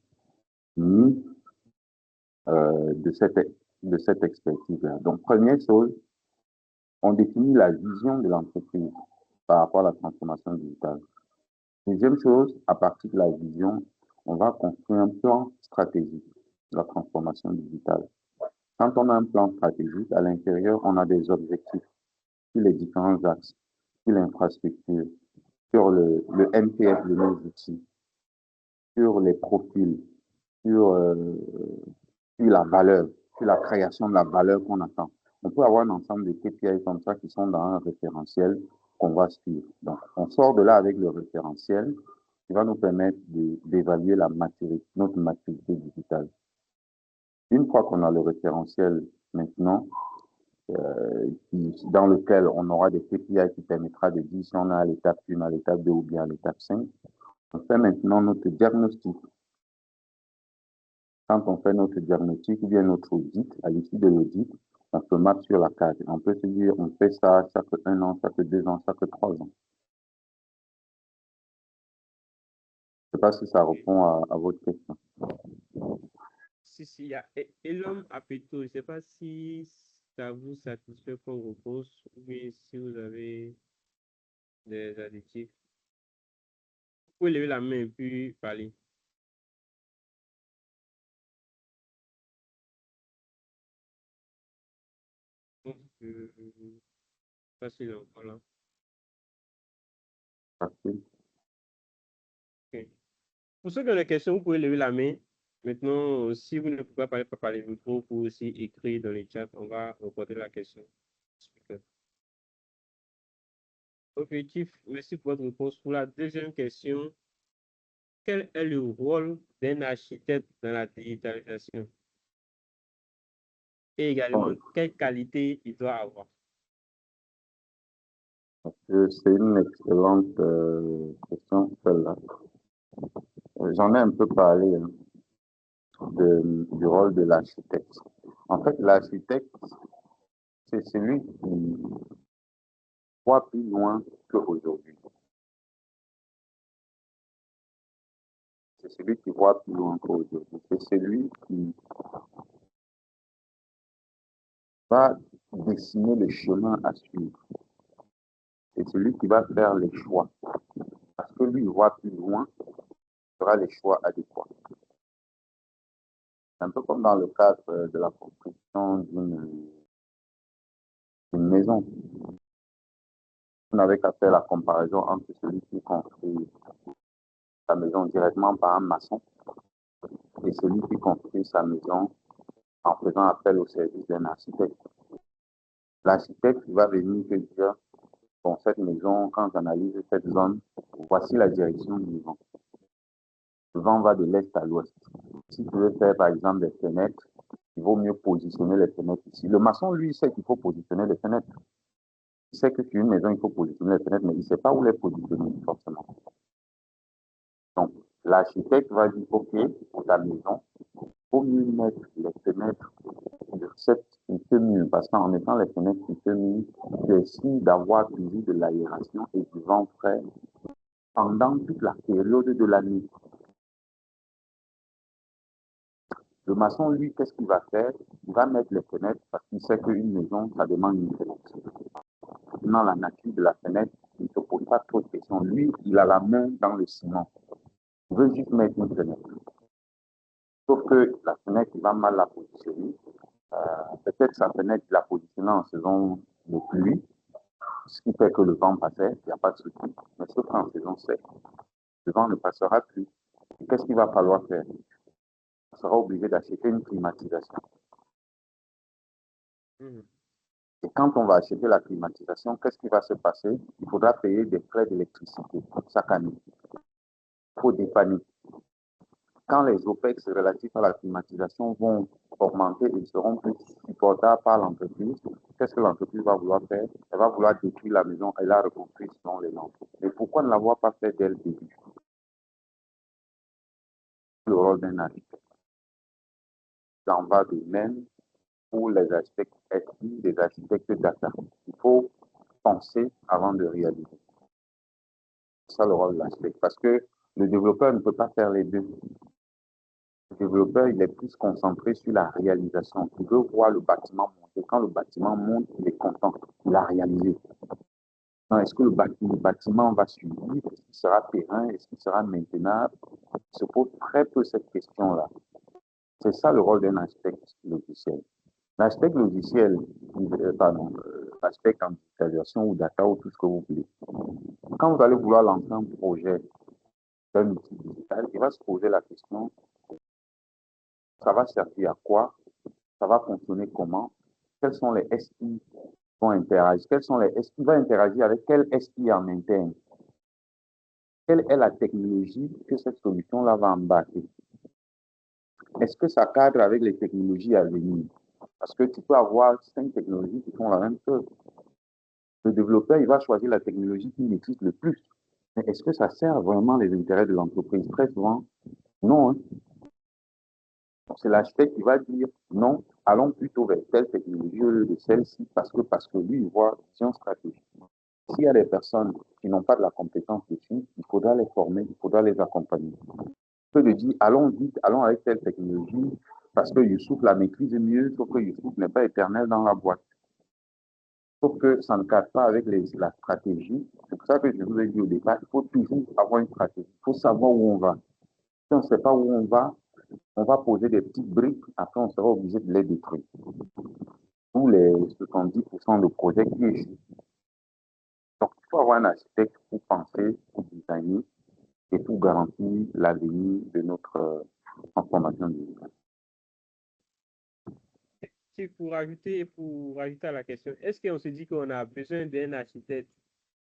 ni de cette expertise-là. Donc, première chose, on définit la vision de l'entreprise par rapport à la transformation digitale. Deuxième chose, à partir de la vision, on va construire un plan stratégique de la transformation digitale. Quand on a un plan stratégique, à l'intérieur, on a des objectifs sur les différents axes, sur l'infrastructure, sur le NPS de nos outils, sur les profils, sur, sur la valeur, sur la création de la valeur qu'on attend. On peut avoir un ensemble de KPI comme ça qui sont dans un référentiel qu'on va suivre. Donc, on sort de là avec le référentiel qui va nous permettre d'évaluer notre maturité digitale. Une fois qu'on a le référentiel maintenant, dans lequel on aura des KPI qui permettra de dire si on est à l'étape 1, à l'étape 2 ou bien à l'étape 5, on fait maintenant notre diagnostic. Quand on fait notre diagnostic ou bien notre audit, à l'issue de l'audit, on se marque sur la case. On peut se dire, on fait ça chaque 1 an, chaque 2 ans, chaque 3 ans. Je ne sais pas si ça répond à votre question. Si, il y a Elom Apito. Je ne sais pas si ça vous satisfait comme réponse ou bien si vous avez des additifs. Vous pouvez lever la main et puis parler. Donc, facile encore là. Facile. Okay. Pour ceux qui ont des questions, vous pouvez lever la main. Maintenant, si vous ne pouvez pas parler par les micros, vous pouvez aussi écrire dans les chats. On va reporter la question. Objectif, merci pour votre réponse. Pour la deuxième question, quel est le rôle d'un architecte dans la digitalisation? Et également, quelle qualité il doit avoir? C'est une excellente question, celle-là. J'en ai un peu parlé du rôle de l'architecte. En fait, l'architecte, c'est celui qui voit plus loin qu'aujourd'hui. C'est celui qui voit plus loin qu'aujourd'hui. C'est celui qui va dessiner le chemin à suivre. C'est celui qui va faire les choix. Parce que lui, il voit plus loin, il fera les choix adéquats. C'est un peu comme dans le cadre de la construction d'une maison. On n'avait qu'à faire la comparaison entre celui qui construit sa maison directement par un maçon et celui qui construit sa maison en faisant appel au service d'un architecte. L'architecte va venir te dire, bon, cette maison, quand j'analyse cette zone, voici la direction du vent. Le vent va de l'est à l'ouest. Si tu veux faire, par exemple, des fenêtres, il vaut mieux positionner les fenêtres ici. Le maçon, lui, sait qu'il faut positionner les fenêtres. Il sait que sur une maison, il faut positionner les fenêtres, mais il ne sait pas où les positionner, forcément. Donc, l'architecte va dire, OK, pour ta maison, il faut mieux mettre les fenêtres de cette mur, parce qu'en mettant les fenêtres sur mur, c'est signe d'avoir toujours de l'aération et du vent frais pendant toute la période de l'année. Le maçon, lui, qu'est-ce qu'il va faire? Il va mettre les fenêtres parce qu'il sait qu'une maison, ça demande une fenêtre. Dans la nature de la fenêtre, il ne se pose pas trop de questions. Lui, il a la main dans le ciment. Il veut juste mettre une fenêtre. Sauf que la fenêtre, il va mal la positionner. Peut-être sa fenêtre, il l'a positionnée en saison de pluie, ce qui fait que le vent passait, il n'y a pas de souci. Mais sauf qu'en saison sèche, le vent ne passera plus. Qu'est-ce qu'il va falloir faire? On sera obligé d'acheter une climatisation. Et quand on va acheter la climatisation, qu'est-ce qui va se passer? Il faudra payer des frais d'électricité chaque année. Il faut dépanner. Quand les OPEX relatifs à la climatisation vont augmenter et seront plus supportables par l'entreprise, qu'est-ce que l'entreprise va vouloir faire? Elle va vouloir détruire la maison et la reconstruire selon les normes. Mais pourquoi ne l'avoir pas fait dès le début? Le rôle d'un architecte. Ça en va de même pour les architectes SI, les architectes data. Il faut penser avant de réaliser. C'est ça le rôle de l'architecte. Parce que le développeur ne peut pas faire les deux. Le développeur, il est plus concentré sur la réalisation. Il veut voir le bâtiment monter. Quand le bâtiment monte, il est content. Il a réalisé. Est-ce que le bâtiment va suivre? Est-ce qu'il sera périn? Est-ce qu'il sera maintenable? Il se pose très peu cette question-là. C'est ça le rôle d'un architecte logiciel. L'architecte logiciel, l'architecte en digitalisation ou data ou tout ce que vous voulez. Quand vous allez vouloir lancer un projet d'un outil digital, il va se poser la question, ça va servir à quoi? Ça va fonctionner comment? Quels sont les SI qui vont interagir? Quels sont les SI qui vont interagir avec quel SI en interne? Quelle est la technologie que cette solution-là va embarquer? Est-ce que ça cadre avec les technologies à venir? Parce que tu peux avoir 5 technologies qui font la même chose. Le développeur, il va choisir la technologie qu'il maîtrise le plus. Mais est-ce que ça sert vraiment les intérêts de l'entreprise? Très souvent, non. Hein? C'est l'architecte qui va dire non, allons plutôt vers telle technologie au lieu de celle-ci parce que lui, il voit vision stratégique. S'il y a des personnes qui n'ont pas de la compétence dessus, il faudra les former, il faudra les accompagner. Peu de dire allons vite, allons avec telle technologie parce que Youssouf la maîtrise mieux, sauf que Youssouf n'est pas éternel dans la boîte. Sauf que ça ne cadre pas avec la stratégie. C'est pour ça que je vous ai dit au départ, il faut toujours avoir une stratégie. Il faut savoir où on va. Si on ne sait pas où on va poser des petites briques, après on sera obligé de les détruire. Tous les 70% de projets qui échouent. Donc, il faut avoir un architecte pour penser, pour designer et pour garantir l'avenir de notre transformation digitale. Pour ajouter à la question, est-ce qu'on se dit qu'on a besoin d'un architecte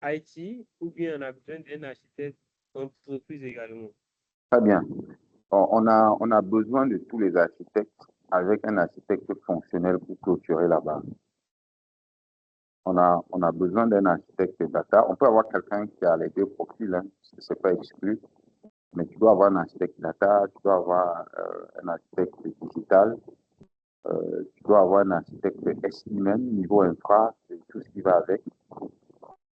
IT ou bien on a besoin d'un architecte entreprise également? Très bien. On a besoin de tous les architectes avec un architecte fonctionnel pour clôturer la base. On a besoin d'un architecte data. On peut avoir quelqu'un qui a les deux profils, hein, ce n'est pas exclu, mais tu dois avoir un architecte data, tu dois avoir un architecte digital, tu dois avoir un architecte SI même, niveau infra, et tout ce qui va avec.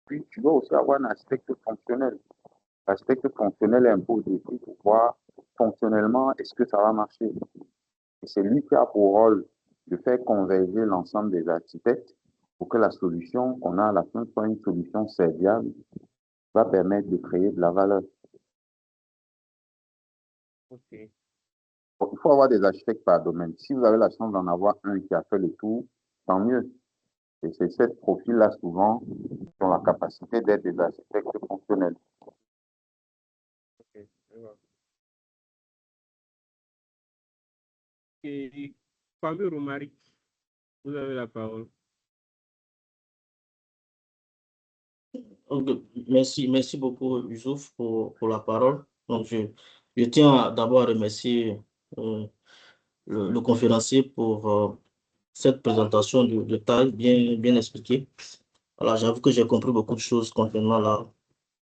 Puis tu dois aussi avoir un architecte fonctionnel. L'architecte fonctionnel est un peu au défi pour voir fonctionnellement est-ce que ça va marcher. Et c'est lui qui a pour rôle de faire converger l'ensemble des architectes pour que la solution qu'on a à la fin soit une solution serviable, va permettre de créer de la valeur. Ok. Il faut avoir des architectes par domaine. Si vous avez la chance d'en avoir un qui a fait le tour, tant mieux. Et c'est ces profils-là, souvent, qui ont la capacité d'être des architectes fonctionnels. Ok, je vois. Et Fabio Romaric, vous avez la parole. Ok, merci beaucoup, Youssouf, pour la parole. Donc, je tiens d'abord à remercier le conférencier pour cette présentation de taille bien expliquée. Alors, j'avoue que j'ai compris beaucoup de choses concernant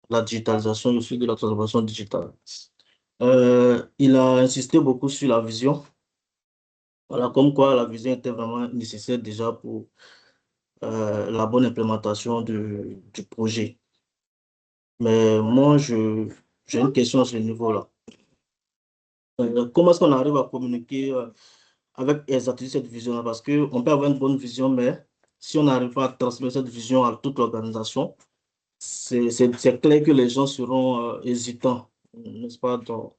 la digitalisation, le suivi de la transformation digitale. Il a insisté beaucoup sur la vision. Voilà, comme quoi la vision était vraiment nécessaire déjà pour la bonne implémentation du projet. Mais moi, j'ai une question à ce niveau-là. Comment est-ce qu'on arrive à communiquer avec exactitude cette vision-là? Parce qu'on peut avoir une bonne vision, mais si on n'arrive pas à transmettre cette vision à toute l'organisation, c'est clair que les gens seront hésitants, n'est-ce pas, dans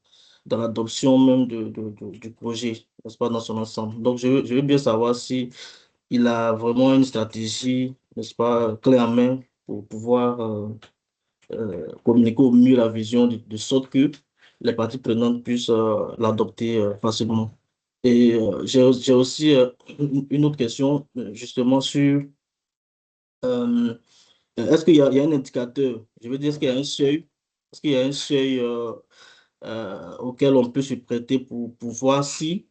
l'adoption même du projet, n'est-ce pas, dans son ensemble. Donc, je veux bien savoir si il a vraiment une stratégie, n'est-ce pas, clé en main pour pouvoir communiquer au mieux la vision de sorte que les parties prenantes puissent l'adopter facilement. Et j'ai aussi une autre question, justement, sur est-ce qu'il y a un indicateur, je veux dire, est-ce qu'il y a un seuil, est-ce qu'il y a un seuil auquel on peut se prêter pour voir si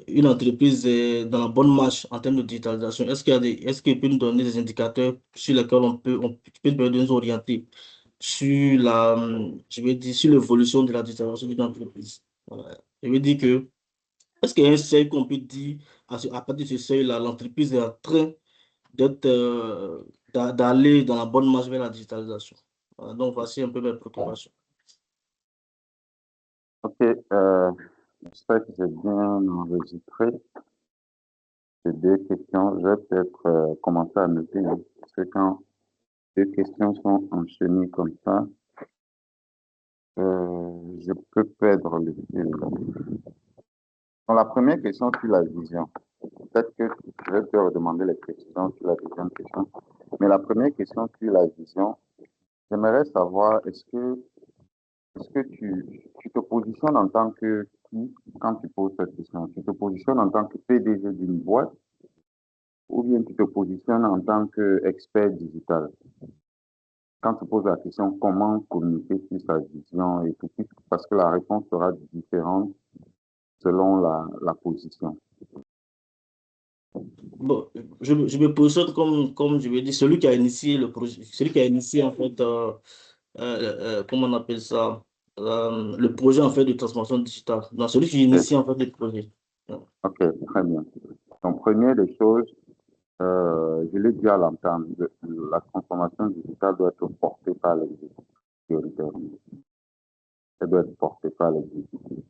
une entreprise est dans la bonne marche en termes de digitalisation? Est-ce qu'il peut nous donner des indicateurs sur lesquels on peut nous orienter sur je veux dire, sur l'évolution de la digitalisation d'une entreprise? Je veux dire que, est-ce qu'il y a un seuil qu'on peut dire, à partir de ce seuil-là, l'entreprise est en train d'être, d'aller dans la bonne marche vers la digitalisation? Voilà, donc, voici un peu mes préoccupations. OK, j'espère que j'ai bien enregistré ces deux questions. Je vais peut-être commencer à noter, hein, parce que quand deux questions sont enchaînées comme ça, je peux perdre le fil. Dans la première question sur la vision, peut-être que je vais te redemander les questions sur la deuxième question, mais la première question sur la vision, j'aimerais savoir, est-ce que tu te positionnes en tant que qui quand tu poses cette question? Tu te positionnes en tant que PDG d'une boîte ou bien tu te positionnes en tant qu'expert digital? Quand tu poses la question comment communiquer sur sa vision et tout, parce que la réponse sera différente selon la position. Bon, je me positionne comme je vais dire, celui qui a initié le projet, celui qui a initié en fait, comment on appelle ça, le projet en fait de transformation digitale. Donc, celui qui Ok, initie en fait le projet. ok, très bien. Donc, première des choses, je l'ai dit à l'entame, la transformation digitale doit être portée par l'exécutif prioritairement. Elle doit être portée par l'exécutif.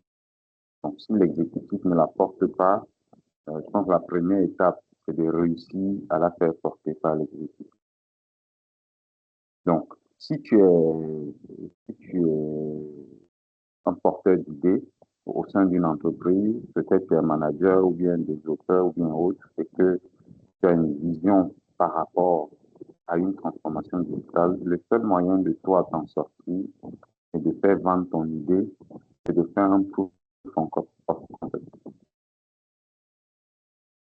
Donc, si l'exécutif ne la porte pas, je pense que la première étape, c'est de réussir à la faire porter par l'exécutif. Donc, si tu es un porteur d'idées au sein d'une entreprise, peut-être tu es un manager ou bien développeur ou bien autre, et que tu as une vision par rapport à une transformation digitale, le seul moyen de toi t'en sortir et de faire vendre ton idée, c'est de faire un proof of concept.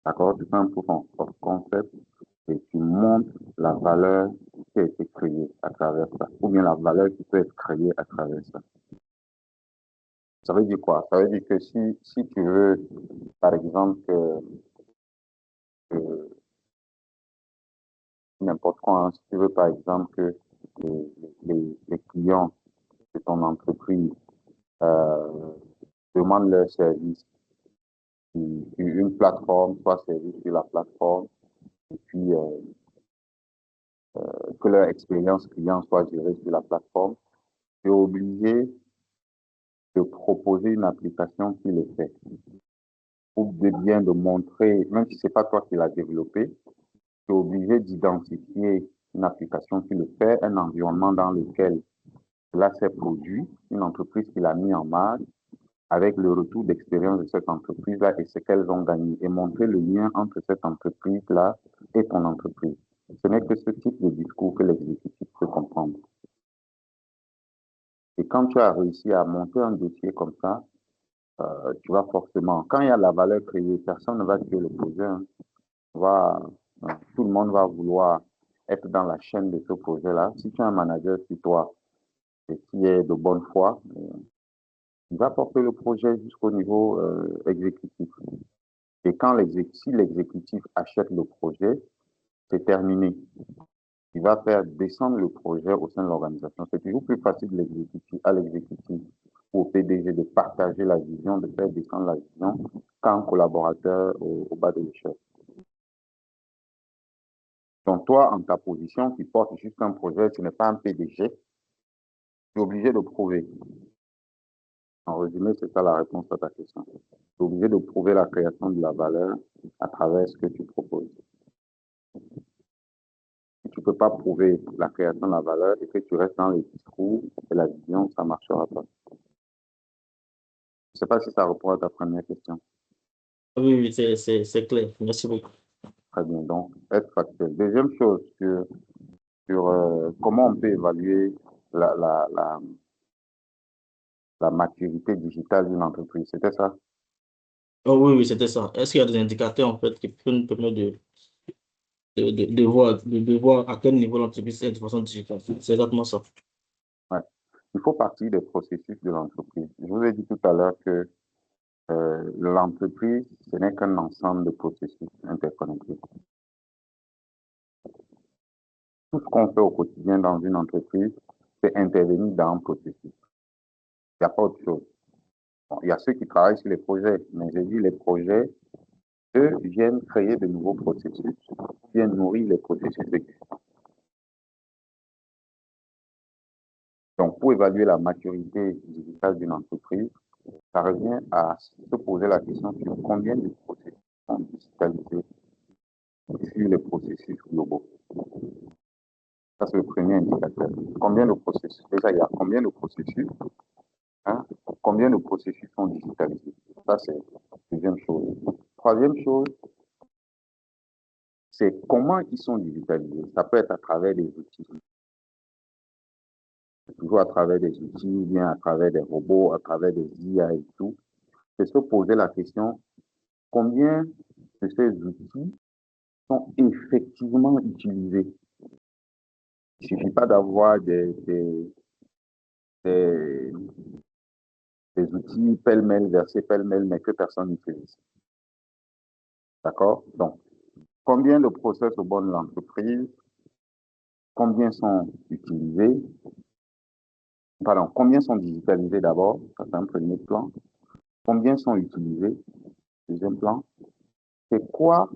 D'accord? Tu fais un proof of concept et tu montres la valeur qui a été créée à travers ça, ou bien la valeur qui peut être créée à travers ça. Ça veut dire quoi? Ça veut dire que si tu veux, par exemple, que n'importe quoi, hein, si tu veux, par exemple, que les clients de ton entreprise euh, demandent leur service sur une plateforme, soit service sur la plateforme, et puis que leur expérience client soit gérée sur la plateforme, tu es obligé de proposer une application qui le fait. ou de bien de montrer, même si c'est pas toi qui l'as développé, tu es obligé d'identifier une application qui le fait, un environnement dans lequel cela s'est produit, une entreprise qui l'a mis en marche, avec le retour d'expérience de cette entreprise-là et ce qu'elles ont gagné, et montrer le lien entre cette entreprise-là et ton entreprise. Ce n'est que ce type de discours que l'exécutif peut comprendre. Et quand tu as réussi à monter un dossier comme ça, tu vas forcément, quand il y a la valeur créée, personne ne va tuer le projet. Hein. Tout le monde va vouloir être dans la chaîne de ce projet-là. Si tu as un manager sur toi et qui est de bonne foi, il va porter le projet jusqu'au niveau exécutif. Et si l'exécutif achète le projet, c'est terminé. Il va faire descendre le projet au sein de l'organisation. C'est toujours plus facile à l'exécutif ou au PDG de partager la vision, de faire descendre la vision qu'un collaborateur au bas de l'échelle. Donc toi, en ta position, tu portes juste un projet, tu n'es pas un PDG, tu es obligé de prouver. En résumé, c'est ça la réponse à ta question. Tu es obligé de prouver la création de la valeur à travers ce que tu proposes. Si tu ne peux pas prouver la création de la valeur et que tu restes dans les discours et la vision, ça ne marchera pas. Je ne sais pas si ça répond à ta première question. Oui, oui, c'est clair. Merci beaucoup. Très bien. Donc, être factuel. Deuxième chose, sur comment on peut évaluer la maturité digitale d'une entreprise. C'était ça? Oh, oui, oui, c'était ça. Est-ce qu'il y a des indicateurs, en fait, qui peuvent nous permettre de voir à quel niveau l'entreprise est de façon digitale? C'est exactement ça. Ouais. Il faut partir des processus de l'entreprise. Je vous ai dit tout à l'heure que l'entreprise, ce n'est qu'un ensemble de processus interconnectés. Tout ce qu'on fait au quotidien dans une entreprise, c'est intervenir dans un processus. Il n'y a pas autre chose. Bon, il y a ceux qui travaillent sur les projets, mais j'ai dit les projets, eux, viennent créer de nouveaux processus, viennent nourrir les processus existants. Donc, pour évaluer la maturité digitale d'une entreprise, ça revient à se poser la question sur combien de processus sont digitalisés sur les processus globaux. Ça, c'est le premier indicateur. Combien de processus? Déjà, il y a combien de processus? Hein? Combien de processus sont digitalisés? Ça, c'est la deuxième chose. Troisième chose, c'est comment ils sont digitalisés. Ça peut être à travers des outils. Toujours à travers des outils, ou bien à travers des robots, à travers des IA et tout. C'est se poser la question, combien de ces outils sont effectivement utilisés? Il ne suffit pas d'avoir des outils pêle-mêle, versés pêle-mêle, mais que personne n'utilise. D'accord? Donc, combien de process au bord de l'entreprise? Combien sont utilisés? Pardon, combien sont digitalisés d'abord? Ça, c'est un premier plan. Combien sont utilisés? Deuxième plan. C'est quoi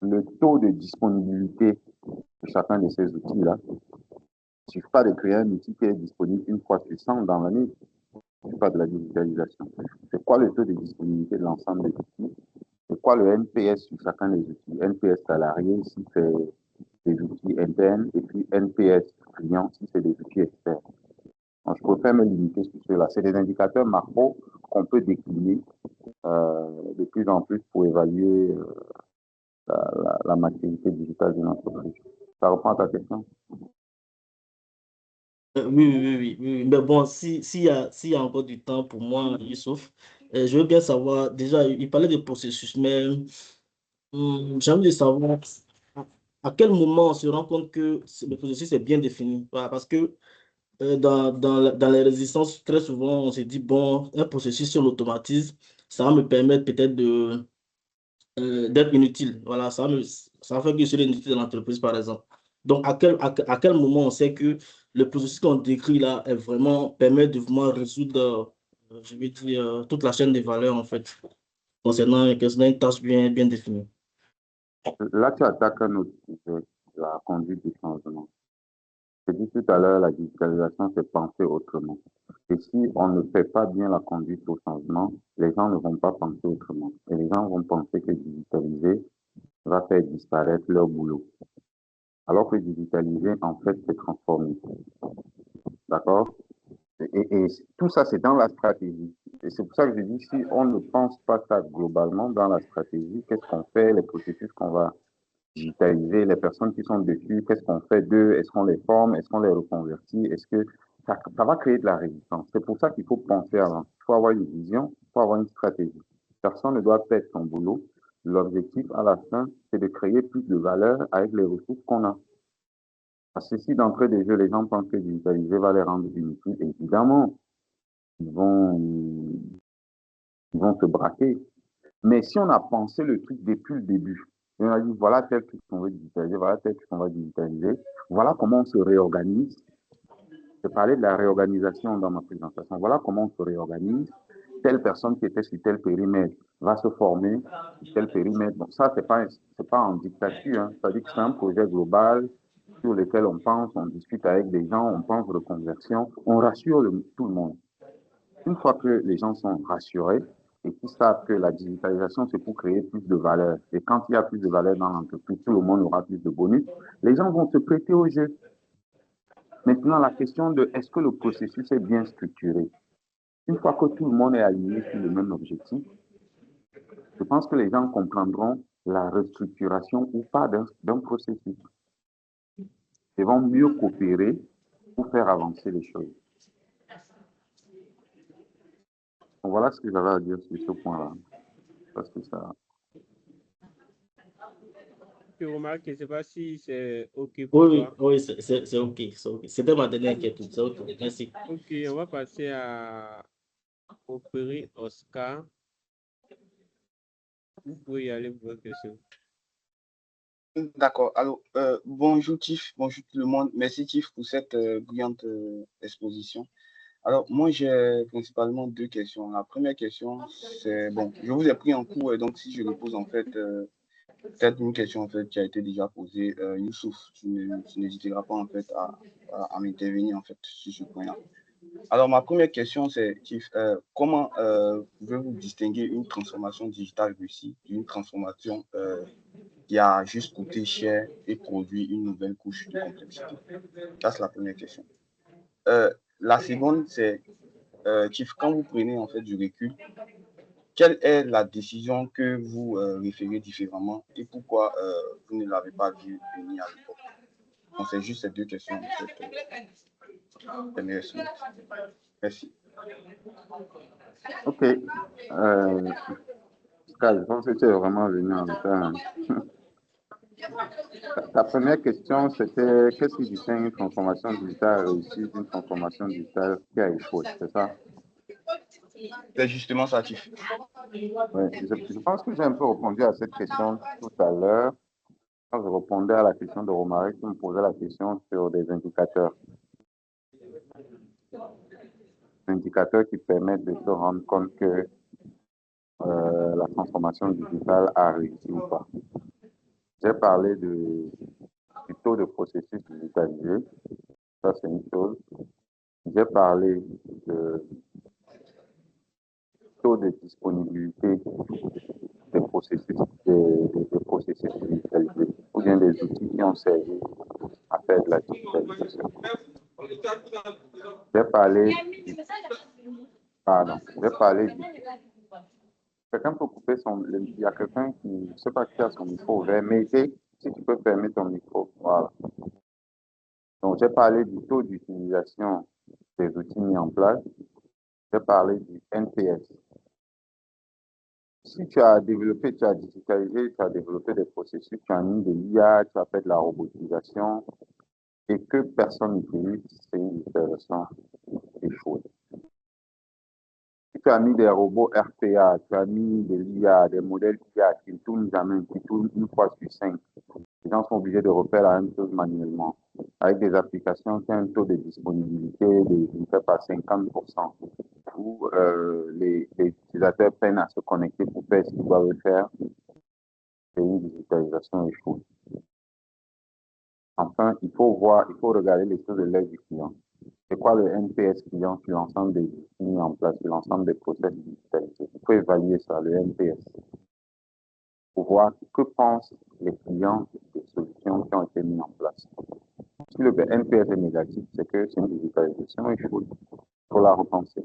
le taux de disponibilité de chacun de ces outils-là? Il ne suffit pas de créer un outil qui est disponible une fois sur 100 dans l'année. C'est pas de la digitalisation. C'est quoi le taux de disponibilité de l'ensemble des outils? C'est quoi le NPS sur chacun des outils? NPS salarié si c'est des outils internes et puis NPS client si c'est des outils externes. Donc, je préfère me limiter sur cela. C'est des indicateurs macro qu'on peut décliner de plus en plus pour évaluer la maturité digitale d'une entreprise. Ça reprend ta question? Oui, oui, oui, oui. Mais bon, s'il y a encore du temps pour moi, Youssouf, je veux bien savoir, déjà, il parlait de processus, mais j'ai envie de savoir à à quel moment on se rend compte que le processus est bien défini. Voilà, parce que dans les résistances, très souvent, on se dit, bon, un processus sur l'automatisme, ça va me permettre peut-être d'être inutile. Voilà, ça va faire que je serai inutile dans l'entreprise, par exemple. Donc, à quel moment on sait que le processus qu'on décrit là est vraiment, permet de vraiment résoudre, je vais dire, toute la chaîne des valeurs, en fait, concernant une tâche bien définie. Là, tu attaques un autre sujet, la conduite du changement. Je dis tout à l'heure, la digitalisation, c'est penser autrement. Et si on ne fait pas bien la conduite au changement, les gens ne vont pas penser autrement. Et les gens vont penser que digitaliser va faire disparaître leur boulot. Alors que digitaliser, en fait, c'est transformer. D'accord? Et tout ça, c'est dans la stratégie. Et c'est pour ça que je dis, si on ne pense pas ça globalement dans la stratégie, qu'est-ce qu'on fait, les processus qu'on va digitaliser, les personnes qui sont dessus, qu'est-ce qu'on fait d'eux, est-ce qu'on les forme, est-ce qu'on les reconvertit, est-ce que ça va créer de la résistance. C'est pour ça qu'il faut penser avant. Il faut avoir une vision, il faut avoir une stratégie. Personne ne doit perdre son boulot. L'objectif à la fin, c'est de créer plus de valeur avec les ressources qu'on a. Parce que si d'entrée de jeu, les gens pensent que digitaliser va les rendre inutiles, évidemment, ils vont, ils vont se braquer. Mais si on a pensé le truc depuis le début, et on a dit voilà tel truc qu'on veut digitaliser, voilà tel truc qu'on va digitaliser, voilà comment on se réorganise. Je parlais de la réorganisation dans ma présentation. Voilà comment on se réorganise. Telle personne qui était sur tel périmètre va se former sur tel périmètre. Bon, ça, c'est pas en dictature. Hein. C'est-à-dire que c'est un projet global sur lequel on pense, on discute avec des gens, on pense reconversion, on rassure tout le monde. Une fois que les gens sont rassurés et qu'ils savent que la digitalisation, c'est pour créer plus de valeur. Et quand il y a plus de valeur dans l'entreprise, tout le monde aura plus de bonus. Les gens vont se prêter au jeu. Maintenant, la question de est-ce que le processus est bien structuré? Une fois que tout le monde est aligné sur le même objectif, je pense que les gens comprendront la restructuration ou pas d'un processus. Ils vont mieux coopérer pour faire avancer les choses. Donc, voilà ce que j'avais à dire sur ce point-là. Parce que ça... Tu remarques, je ne sais pas si c'est OK pour toi. Oui, c'est OK. C'était ma dernière question. C'est OK. Merci. OK, on va passer au péri Oscar. Vous pouvez y aller pour votre question. D'accord. Alors, bonjour Tiff, bonjour tout le monde. Merci Tiff pour cette brillante exposition. Alors, moi, j'ai principalement deux questions. La première question, c'est, bon, je vous ai pris en cours, et donc si je repose en fait peut-être une question en fait qui a été déjà posée, Youssouf, tu n'hésiteras pas en fait à m'intervenir en fait sur ce point-là. Alors, ma première question, c'est, Tiff, comment pouvez-vous distinguer une transformation digitale réussie d'une transformation qui a juste coûté cher et produit une nouvelle couche de complexité? Ça, c'est la première question. La seconde, c'est, Tiff, quand vous prenez en fait du recul, quelle est la décision que vous référez différemment et pourquoi vous ne l'avez pas vu venir à l'époque? Donc, c'est juste ces deux questions en fait. Merci. OK. Je pense que tu es vraiment venu en retard. Ta première question, c'était qu'est-ce qui distingue une transformation digitale réussie d'une transformation digitale qui a échoué, c'est ça? C'est justement ça, Tiff. Oui, je pense que j'ai un peu répondu à cette question tout à l'heure. Quand je répondais à la question de Romaric, qui me posait la question sur des indicateurs. Indicateurs qui permettent de se rendre compte que la transformation digitale a réussi ou pas. J'ai parlé du taux de processus digitalisé, ça c'est une chose. J'ai parlé de taux de disponibilité des processus digitalisés, ou bien des outils qui ont servi à faire de la digitalisation. J'ai parlé du... Quelqu'un peut couper il y a quelqu'un qui, je ne sais pas qui a son micro ouvert, mais si tu peux fermer ton micro, voilà. Donc, j'ai parlé du taux d'utilisation des outils mis en place. J'ai parlé du NPS. Si tu as développé, tu as digitalisé, tu as développé des processus, tu as mis de l'IA, tu as fait de la robotisation et que personne n'utilise, c'est une utilisation échouée. Si tu as mis des robots RPA, tu as mis de l'IA, des modèles IA qui ne tournent jamais, qui tournent une fois sur 5, les gens sont obligés de refaire la même chose manuellement, avec des applications qui ont un taux de disponibilité de, je ne sais pas, 50%, où les utilisateurs peinent à se connecter pour faire ce qu'ils doivent faire, c'est une digitalisation échouée. Enfin, il faut regarder les choses de l'œil du client. C'est quoi le NPS client sur l'ensemble des outils mis en place, sur l'ensemble des process digitalisés? Il faut évaluer ça, le NPS, pour voir que pensent les clients des solutions qui ont été mises en place. Si le NPS est négatif, c'est que c'est une digitalisation, il faut la repenser.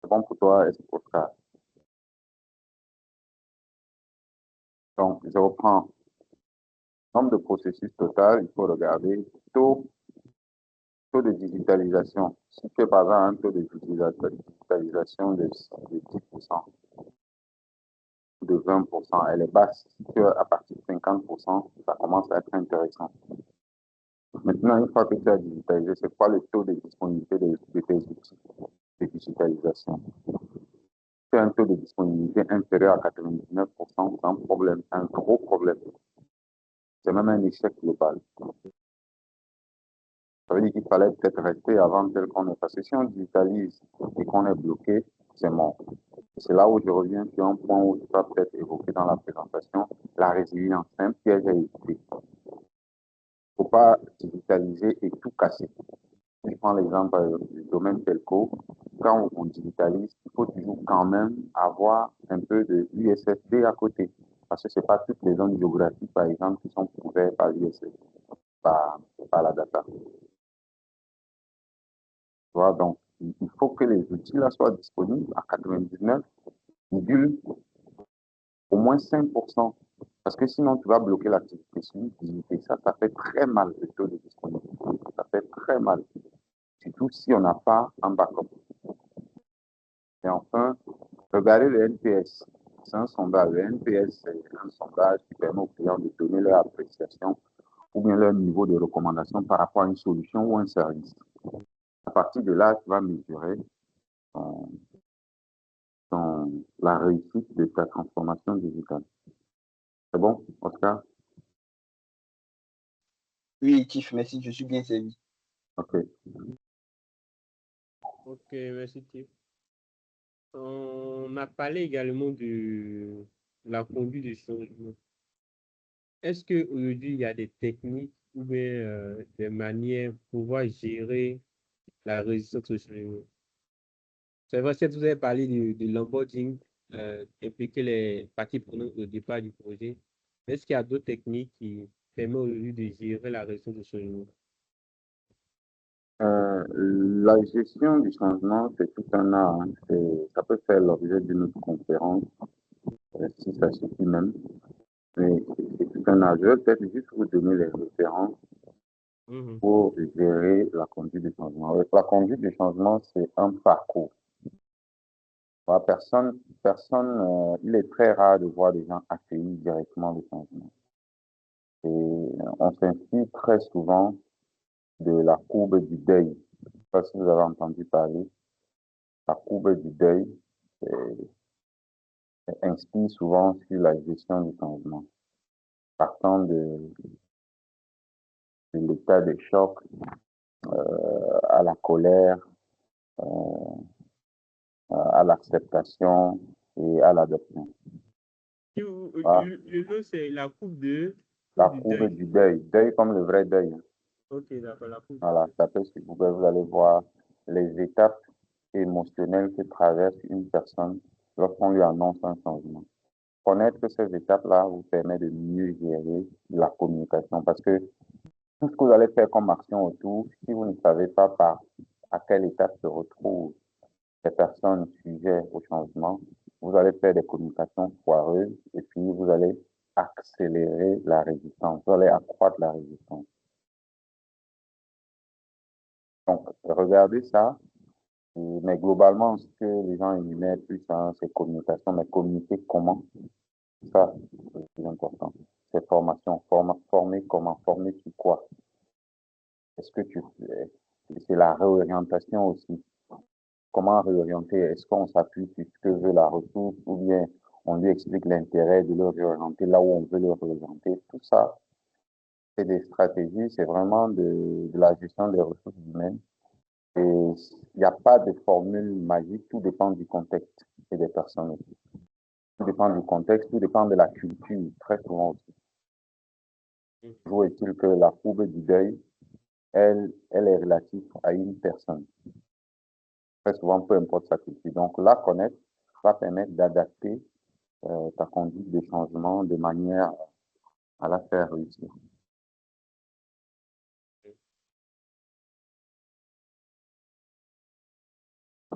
C'est bon pour toi, Oscar? Donc, je reprends. Nombre de processus total, il faut regarder taux de digitalisation. Si tu es par exemple un taux de digitalisation de 10%, de 20%, elle est basse. Si tu es à partir de 50%, ça commence à être intéressant. Maintenant, une fois que tu as digitalisé, c'est quoi le taux de disponibilité de tes outils de digitalisation? Si tu as un taux de disponibilité inférieur à 99%, c'est un problème, un gros problème. C'est même un échec global. Ça veut dire qu'il fallait peut-être rester avant tel qu'on est. Parce que si on digitalise et qu'on est bloqué, c'est mort. C'est là où je reviens sur un point où tu vas peut-être évoquer dans la présentation, la résilience. C'est un piège à éviter. Il ne faut pas digitaliser et tout casser. Si je prends l'exemple du domaine telco, quand on digitalise, il faut toujours quand même avoir un peu de l'USSD à côté. Parce que ce n'est pas toutes les zones géographiques, par exemple, qui sont couvertes par l'USSD, par la data. Donc, il faut que les outils là soient disponibles à 99, au moins 5%. Parce que sinon, tu vas bloquer l'activité et ça fait très mal le taux de disponibilité. Ça fait très mal. Surtout si on n'a pas un backup. Et enfin, regardez le NPS. C'est un sondage. Le NPS, c'est un sondage qui permet aux clients de donner leur appréciation ou bien leur niveau de recommandation par rapport à une solution ou un service. À partir de là, tu vas mesurer la réussite de ta transformation digitale. C'est bon, Oscar? Oui, Tiff, merci, je suis bien servi. Ok. Ok, merci Tiff. On a parlé également de la conduite du changement. Est-ce qu'aujourd'hui, il y a des techniques ou bien des manières pour pouvoir gérer la résistance au changement? C'est vrai, si vous avez parlé de l'onboarding, impliquer les parties prenantes au départ du projet, est-ce qu'il y a d'autres techniques qui permettent aujourd'hui de gérer la résistance au changement? La gestion du changement, c'est tout un art. Hein. Ça peut faire l'objet d'une autre conférence, si ça suffit même. Mais c'est tout un art. Je vais peut-être juste vous donner les références pour gérer la conduite du changement. La conduite du changement, c'est un parcours. Il est très rare de voir des gens accueillir directement le changement. Et on s'inspire très souvent de la courbe du deuil. Je ne sais pas si vous avez entendu parler. La courbe du deuil inspire souvent sur la gestion du changement. Partant de l'état de choc à la colère, à l'acceptation et à l'adoption. Le nom, c'est la courbe La courbe du deuil. Deuil comme le vrai deuil. Ok, d'accord, la courbe. Voilà, tapez sur Google, vous allez voir les étapes émotionnelles que traverse une personne lorsqu'on lui annonce un changement. Connaître ces étapes-là vous permet de mieux gérer la communication parce que tout ce que vous allez faire comme action autour, si vous ne savez pas à quelle étape se retrouvent les personnes sujets au changement, vous allez faire des communications foireuses et puis vous allez accélérer la résistance, vous allez accroître la résistance. Donc, regardez ça, mais globalement, ce que les gens énumèrent plus, hein, c'est communication, mais communiquer comment? Ça, c'est le plus important. C'est formation. Former comment? Former sur quoi? Est-ce que c'est la réorientation aussi? Comment réorienter? Est-ce qu'on s'appuie sur ce que veut la ressource ou bien on lui explique l'intérêt de le réorienter là où on veut le réorienter? Tout ça, c'est des stratégies, c'est vraiment de la gestion des ressources humaines. Et il n'y a pas de formule magique, tout dépend du contexte et des personnes aussi. Tout dépend du contexte, tout dépend de la culture, très souvent aussi. Toujours est-il que la courbe du deuil, elle est relative à une personne. très souvent, peu importe sa culture. Donc, la connaître va permettre d'adapter ta conduite de changement de manière à la faire réussir.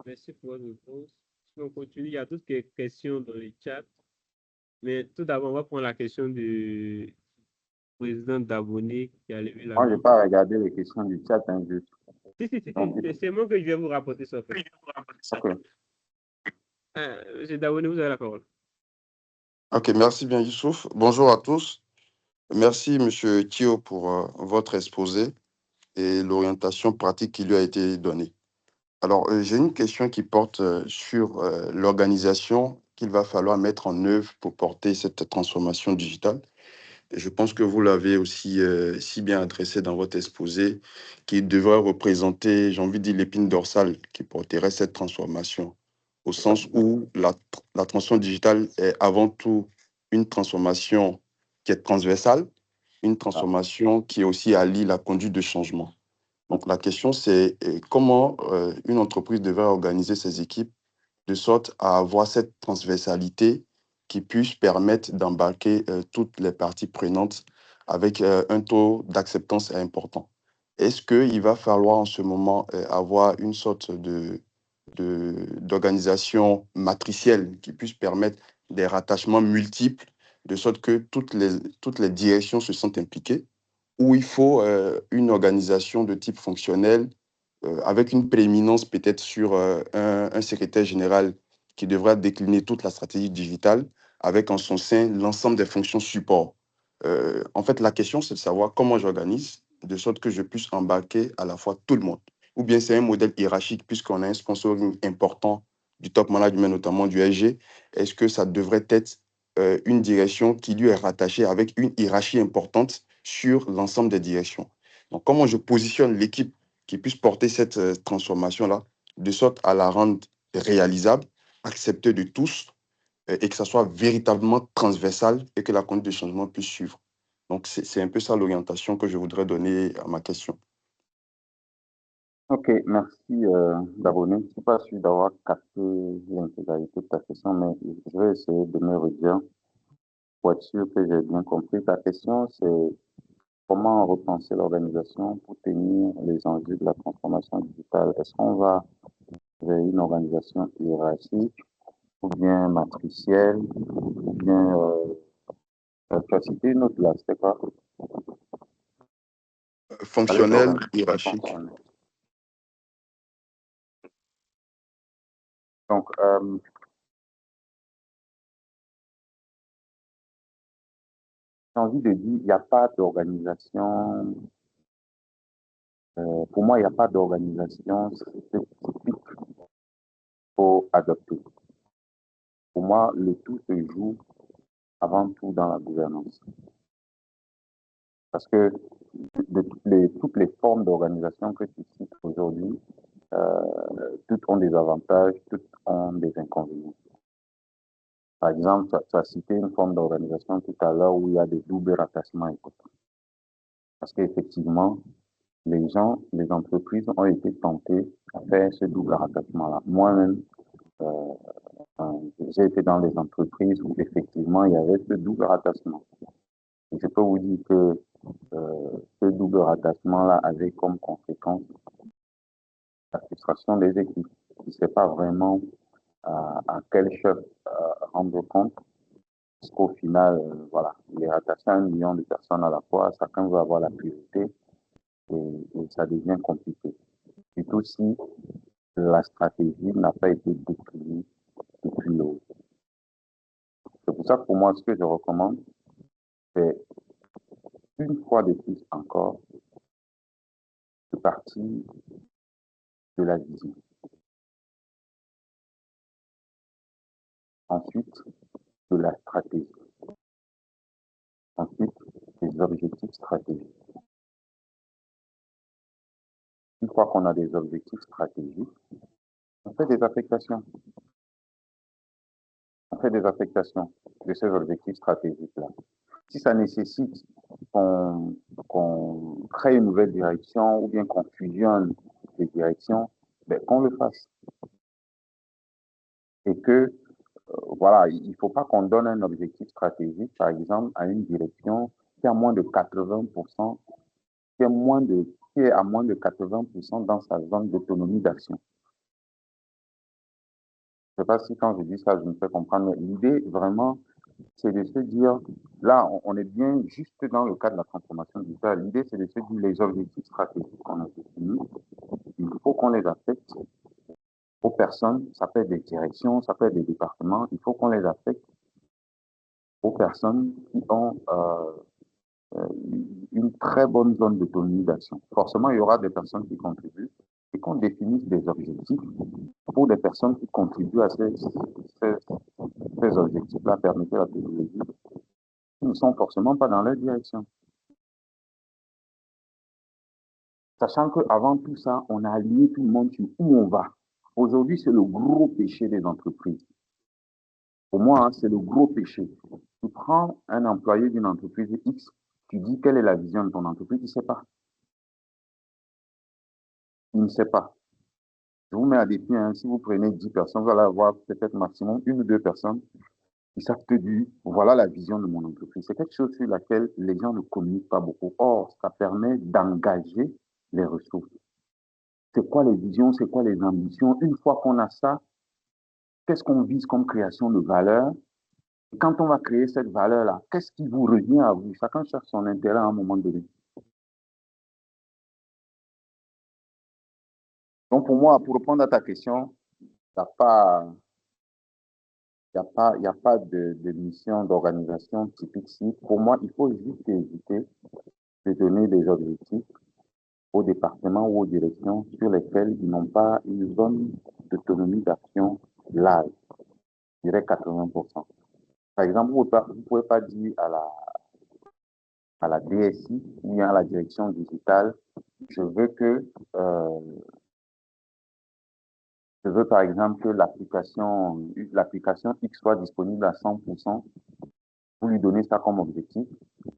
Merci pour votre réponse. Si on continue, il y a d'autres questions dans le chat. Mais tout d'abord, on va prendre la question du président d'abonnés qui a levé la Moi, je n'ai main. pas regardé les questions du chat, hein, juste. Donc, C'est moi que je vais vous rapporter ça. Fait. ok. Monsieur Daboné, vous avez la parole. Ok, merci bien Youssouf. Bonjour à tous. Merci Monsieur Thio pour votre exposé et l'orientation pratique qui lui a été donnée. Alors, j'ai une question qui porte sur l'organisation qu'il va falloir mettre en œuvre pour porter cette transformation digitale. Et je pense que vous l'avez aussi si bien adressé dans votre exposé, qui devrait représenter, j'ai envie de dire, l'épine dorsale qui porterait cette transformation, au sens où la transformation digitale est avant tout une transformation qui est transversale, une transformation qui aussi allie la conduite de changement. Donc la question, c'est comment une entreprise devrait organiser ses équipes de sorte à avoir cette transversalité qui puisse permettre d'embarquer toutes les parties prenantes avec un taux d'acceptance important. Est-ce qu'il va falloir en ce moment avoir une sorte d'organisation matricielle qui puisse permettre des rattachements multiples, de sorte que toutes les directions se sentent impliquées, ou il faut une organisation de type fonctionnel avec une prééminence peut-être sur un secrétaire général qui devra décliner toute la stratégie digitale avec en son sein l'ensemble des fonctions support. En fait, la question, c'est de savoir comment j'organise de sorte que je puisse embarquer à la fois tout le monde. Ou bien c'est un modèle hiérarchique puisqu'on a un sponsoring important du top management, notamment du SG. Est-ce que ça devrait être une direction qui lui est rattachée avec une hiérarchie importante sur l'ensemble des directions? Donc, comment je positionne l'équipe qui puisse porter cette transformation-là, de sorte à la rendre réalisable, acceptée de tous, et que ça soit véritablement transversal et que la conduite de changement puisse suivre. Donc, c'est un peu ça l'orientation que je voudrais donner à ma question. Ok, merci d'abonner. Je ne suis pas sûr d'avoir capté l'intégralité de ta question, mais je vais essayer de me redire pour être sûr que j'ai bien compris. Ta question, c'est comment repenser l'organisation pour tenir les enjeux de la transformation digitale. Est-ce qu'on va vers une organisation hiérarchique ou bien matricielle ou bien tu as cité une autre là, c'était quoi? Fonctionnel, hiérarchique. Fonctionnel. Donc, j'ai envie de dire, il n'y a pas d'organisation, pour moi, il n'y a pas d'organisation spécifique pour adopter. Pour moi, le tout se joue avant tout dans la gouvernance. Parce que de toutes les formes d'organisation que tu cites aujourd'hui, toutes ont des avantages, toutes ont des inconvénients. Par exemple, tu as cité une forme d'organisation tout à l'heure où il y a des doubles rattachements importants. Parce qu'effectivement, les gens, les entreprises ont été tentées à faire ce double rattachement-là. Moi-même, j'ai été dans des entreprises où effectivement il y avait ce double rattachement. Et je peux vous dire que ce double rattachement-là avait comme conséquence la frustration des équipes. Qui ne sait pas vraiment à quel chef rendre compte, parce qu'au final, voilà, il est rattaché à 1 million de personnes à la fois, chacun veut avoir la priorité et ça devient compliqué. Surtout si la stratégie n'a pas été déclinée depuis le haut. C'est pour ça que pour moi, ce que je recommande, c'est une fois de plus encore de partir de la vision. Ensuite, de la stratégie. Ensuite, des objectifs stratégiques. Une fois qu'on a des objectifs stratégiques, on fait des affectations. On fait des affectations de ces objectifs stratégiques-là. Si ça nécessite qu'on crée une nouvelle direction ou bien qu'on fusionne des directions, ben, qu'on le fasse. Et que, voilà, il ne faut pas qu'on donne un objectif stratégique, par exemple, à une direction qui a moins de 80%, qui est à moins de 80% dans sa zone d'autonomie d'action. Je ne sais pas si quand je dis ça, je me fais comprendre, mais l'idée, vraiment, c'est de se dire, là, on est bien juste dans le cadre de la transformation digitale. L'idée, c'est de se dire les objectifs stratégiques qu'on a définis, il faut qu'on les affecte aux personnes, ça peut être des directions, ça peut être des départements, il faut qu'on les affecte aux personnes qui ont une très bonne zone d'autonomie d'action. Forcément, il y aura des personnes qui contribuent et qu'on définisse des objectifs pour des personnes qui contribuent à ces objectifs-là, permettre la technologie, qui ne sont forcément pas dans leur direction. Sachant qu'avant tout ça, on a aligné tout le monde sur où on va. Aujourd'hui, c'est le gros péché des entreprises. Pour moi, hein, c'est le gros péché. Tu prends un employé d'une entreprise X, tu dis quelle est la vision de ton entreprise, il ne sait pas. Il ne sait pas. Je vous mets à défi, hein, si vous prenez 10 personnes, vous allez avoir peut-être maximum 1 ou 2 personnes qui savent te dire, voilà la vision de mon entreprise. C'est quelque chose sur laquelle les gens ne communiquent pas beaucoup. Or, ça permet d'engager les ressources. C'est quoi les visions, c'est quoi les ambitions? Une fois qu'on a ça, qu'est-ce qu'on vise comme création de valeur? Et quand on va créer cette valeur-là, qu'est-ce qui vous revient à vous? Chacun cherche son intérêt à un moment donné. Donc, pour moi, pour répondre à ta question, il n'y a pas, y a pas de mission d'organisation typique. Si. Pour moi, il faut juste éviter de donner des objectifs aux départements ou aux directions sur lesquels ils n'ont pas une zone d'autonomie d'action large, je dirais 80%. Par exemple, vous ne pouvez pas dire à la DSI ou bien à la direction digitale, je veux que, je veux par exemple que l'application X soit disponible à 100%, vous lui donnez ça comme objectif,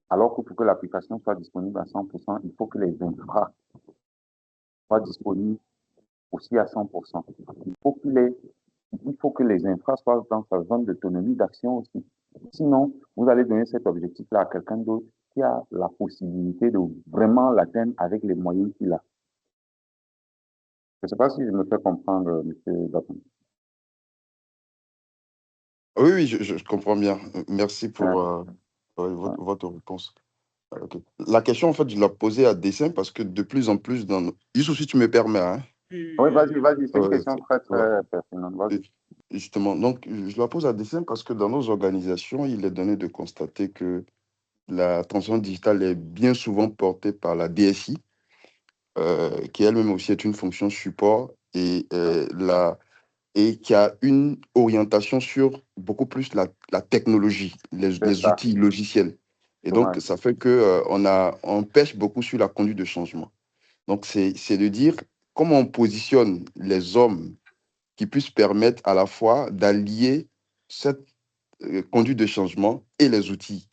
alors que pour que l'application soit disponible à 100%, il faut que les infras soient disponibles aussi à 100%. Il faut que les infras soient dans sa zone d'autonomie d'action aussi. Sinon, vous allez donner cet objectif-là à quelqu'un d'autre qui a la possibilité de vraiment l'atteindre avec les moyens qu'il a. Je ne sais pas si je me fais comprendre, M. Dapon. Oui, oui, je comprends bien. Merci pour Ouais. votre réponse. Ok. La question, en fait, je l'ai posée à dessein parce que de plus en plus dans nos... Juste si tu me permets, hein. Oui, vas-y, c'est une question très, Ouais. très pertinente. Vas-y. Justement, donc je la pose à dessein parce que dans nos organisations, il est donné de constater que la transformation digitale est bien souvent portée par la DSI, qui elle-même aussi est une fonction support et qui a une orientation sur beaucoup plus la technologie, C'est les ça, outils logiciels. Et donc, dommage. ça fait que on pêche beaucoup sur la conduite de changement. Donc, c'est de dire comment on positionne les hommes qui puissent permettre à la fois d'allier cette conduite de changement et les outils.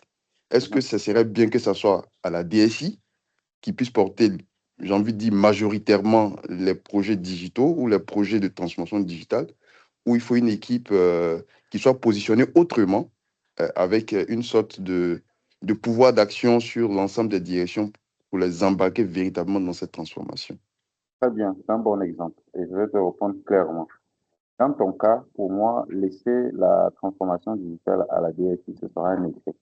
Est-ce que ça serait bien que ça soit à la DSI qui puisse porter, j'ai envie de dire, majoritairement les projets digitaux ou les projets de transformation digitale, où il faut une équipe qui soit positionnée autrement, avec une sorte de pouvoir d'action sur l'ensemble des directions pour les embarquer véritablement dans cette transformation? Très bien, c'est un bon exemple. Et je vais te répondre clairement. Dans ton cas, pour moi, laisser la transformation digitale à la DSI, ce sera un échec.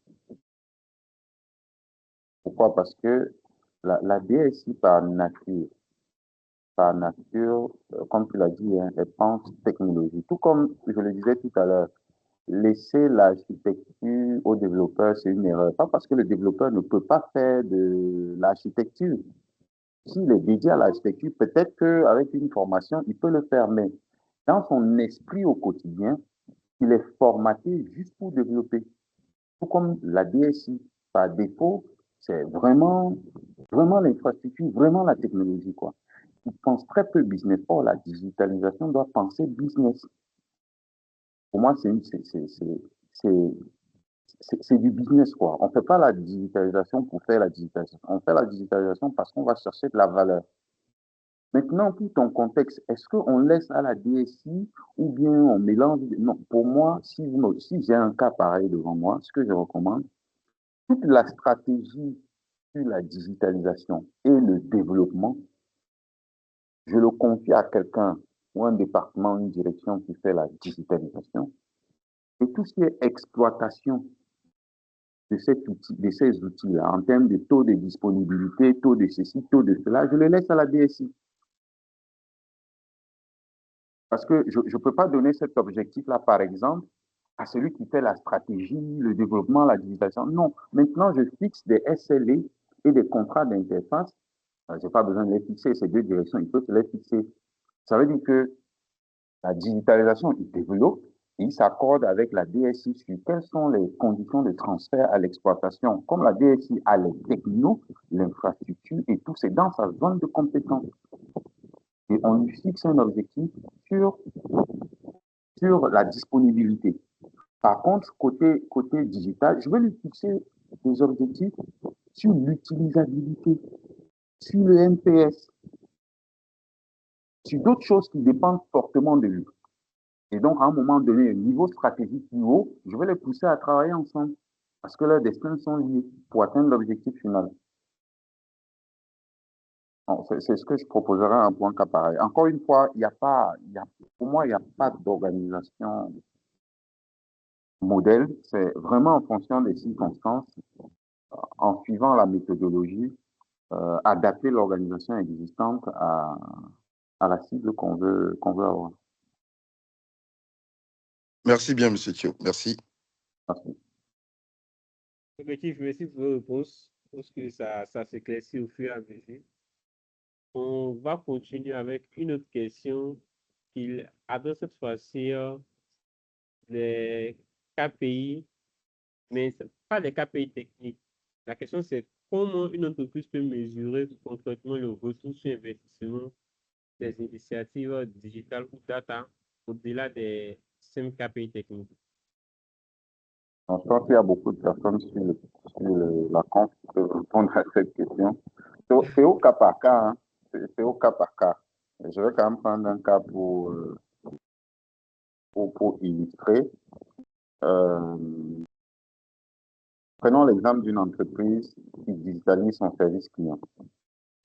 Pourquoi? Parce que la DSI, par nature, comme tu l'as dit, hein, elle pense technologie. Tout comme je le disais tout à l'heure, laisser l'architecture aux développeurs, c'est une erreur. Pas parce que le développeur ne peut pas faire de l'architecture. S'il est dédié à l'architecture, peut-être qu'avec une formation, il peut le faire, mais dans son esprit au quotidien, il est formaté juste pour développer. Tout comme la DSI, par défaut, c'est vraiment l'infrastructure, vraiment la technologie, quoi. Ils pensent très peu business. Or, la digitalisation doit penser business. Pour moi, c'est du business, quoi. On ne fait pas la digitalisation pour faire la digitalisation. On fait la digitalisation parce qu'on va chercher de la valeur. Maintenant, pour ton contexte, est-ce qu'on laisse à la DSI ou bien on mélange? Non, pour moi, si j'ai un cas pareil devant moi, ce que je recommande, toute la stratégie sur la digitalisation et le développement, je le confie à quelqu'un ou un département, une direction qui fait la digitalisation. Et tout ce qui est exploitation de ces outils-là, en termes de taux de disponibilité, taux de ceci, taux de cela, je le laisse à la DSI. Parce que je ne peux pas donner cet objectif-là, par exemple, à celui qui fait la stratégie, le développement, la digitalisation. Non, maintenant, je fixe des SLA et des contrats d'interface. Je n'ai pas besoin de les fixer, ces deux directions, il faut se les fixer. Ça veut dire que la digitalisation, il développe et il s'accorde avec la DSI sur quelles sont les conditions de transfert à l'exploitation. Comme la DSI a les technos, l'infrastructure et tout, c'est dans sa zone de compétence. Et on lui fixe un objectif sur la disponibilité. Par contre, côté digital, je vais lui fixer des objectifs sur l'utilisabilité, sur le NPS, sur d'autres choses qui dépendent fortement de lui. Et donc, à un moment donné, niveau stratégique plus haut, je vais les pousser à travailler ensemble parce que leurs destins sont liés pour atteindre l'objectif final. C'est ce que je proposerais un point cas pareil. Encore une fois, pour moi, il n'y a pas d'organisation modèle. C'est vraiment en fonction des circonstances, en suivant la méthodologie, adapter l'organisation existante à la cible qu'on veut avoir. Merci bien, M. Thio. Merci. Merci. Merci pour vos réponses. Je pense que ça s'éclaircit au fur et à mesure. On va continuer avec une autre question qu'il adresse cette fois-ci les KPI, mais pas les KPI techniques. La question, c'est comment une entreprise peut mesurer concrètement le retour sur investissement des initiatives digitales ou data au-delà des simples KPI techniques. Je pense qu'il y a beaucoup de personnes sur la conf qui peuvent répondre à cette question. C'est au cas par cas, hein. C'est au cas par cas. Je vais quand même prendre un cas pour illustrer. Prenons l'exemple d'une entreprise qui digitalise son service client.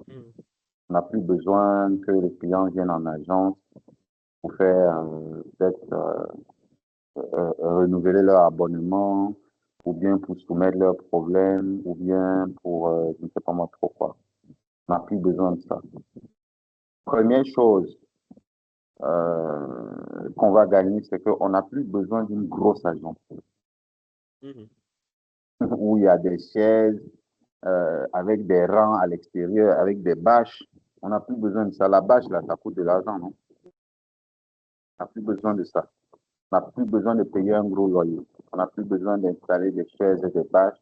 On n'a plus besoin que les clients viennent en agence pour faire peut-être renouveler leur abonnement, ou bien pour soumettre leurs problèmes, ou bien pour je ne sais pas moi trop quoi. On n'a plus besoin de ça. Première chose qu'on va gagner, c'est qu'on n'a plus besoin d'une grosse agence où il y a des chaises avec des rangs à l'extérieur, avec des bâches. On n'a plus besoin de ça. La bâche, là, ça coûte de l'argent, non? On n'a plus besoin de ça. On n'a plus besoin de payer un gros loyer. On n'a plus besoin d'installer des chaises et des bâches.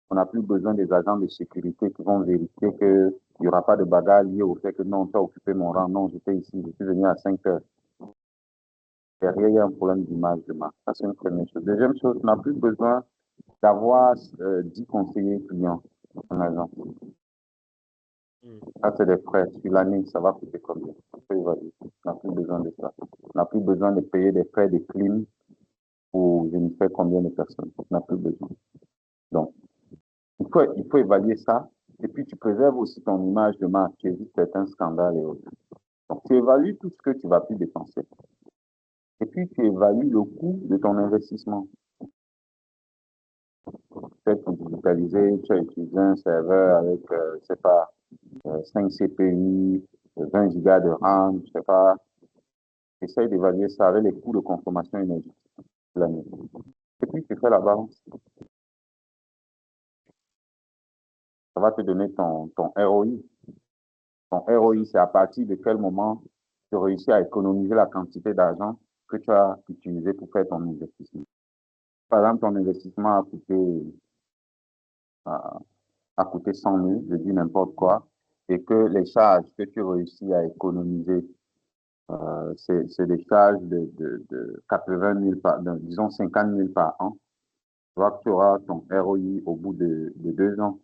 On n'a plus besoin des agents de sécurité qui vont vérifier qu'il n'y aura pas de bagarre liée au fait que non, tu as occupé mon rang. Non, j'étais ici, je suis venu à 5 heures. Derrière, il y a un problème d'image de marque. Ça, c'est une première chose. Deuxième chose, on n'a plus besoin d'avoir 10 conseillers clients en agence. Ça, c'est des frais. Sur l'année, ça va coûter combien? On peut évaluer. On n'a plus besoin de ça. On n'a plus besoin de payer des frais de clim pour je ne sais combien de personnes. On n'a plus besoin. Donc, il faut évaluer ça. Et puis, tu préserves aussi ton image de marque. Tu évites certains scandales et autres. Donc, tu évalues tout ce que tu vas plus dépenser. Et puis, tu évalues le coût de ton investissement. Peut-être pour digitaliser, tu as utilisé un serveur avec, je ne sais pas, 5 CPU, 20 gigas de RAM, je ne sais pas. Essaye d'évaluer ça avec les coûts de consommation énergétique de l'année. Et puis, tu fais la balance. Ça va te donner ton ROI. Ton ROI, c'est à partir de quel moment tu réussis à économiser la quantité d'argent que tu as utilisé pour faire ton investissement. Par exemple, ton investissement a coûté 100 000, je dis n'importe quoi, et que les charges que tu réussis à économiser, c'est des charges de 80 000 disons 50 000 par an. Tu vois que tu auras ton ROI au bout de 2 ans.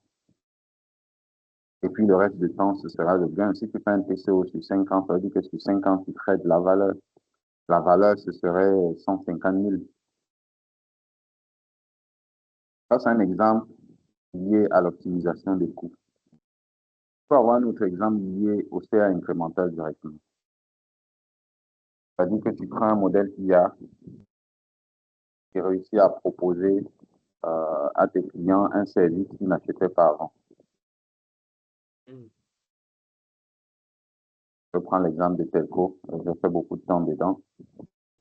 Et puis le reste du temps, ce sera le gain. Si tu fais un TCO sur 5 ans, ça veut dire que sur 5 ans, tu traites la valeur. La valeur, ce serait 150 000. Ça, c'est un exemple lié à l'optimisation des coûts. On peut avoir un autre exemple lié au CA incrémental directement. C'est-à-dire que tu prends un modèle IA qui réussit à proposer à tes clients un service qu'ils n'achetaient pas avant. Je prends l'exemple de Telco. J'ai fait beaucoup de temps dedans.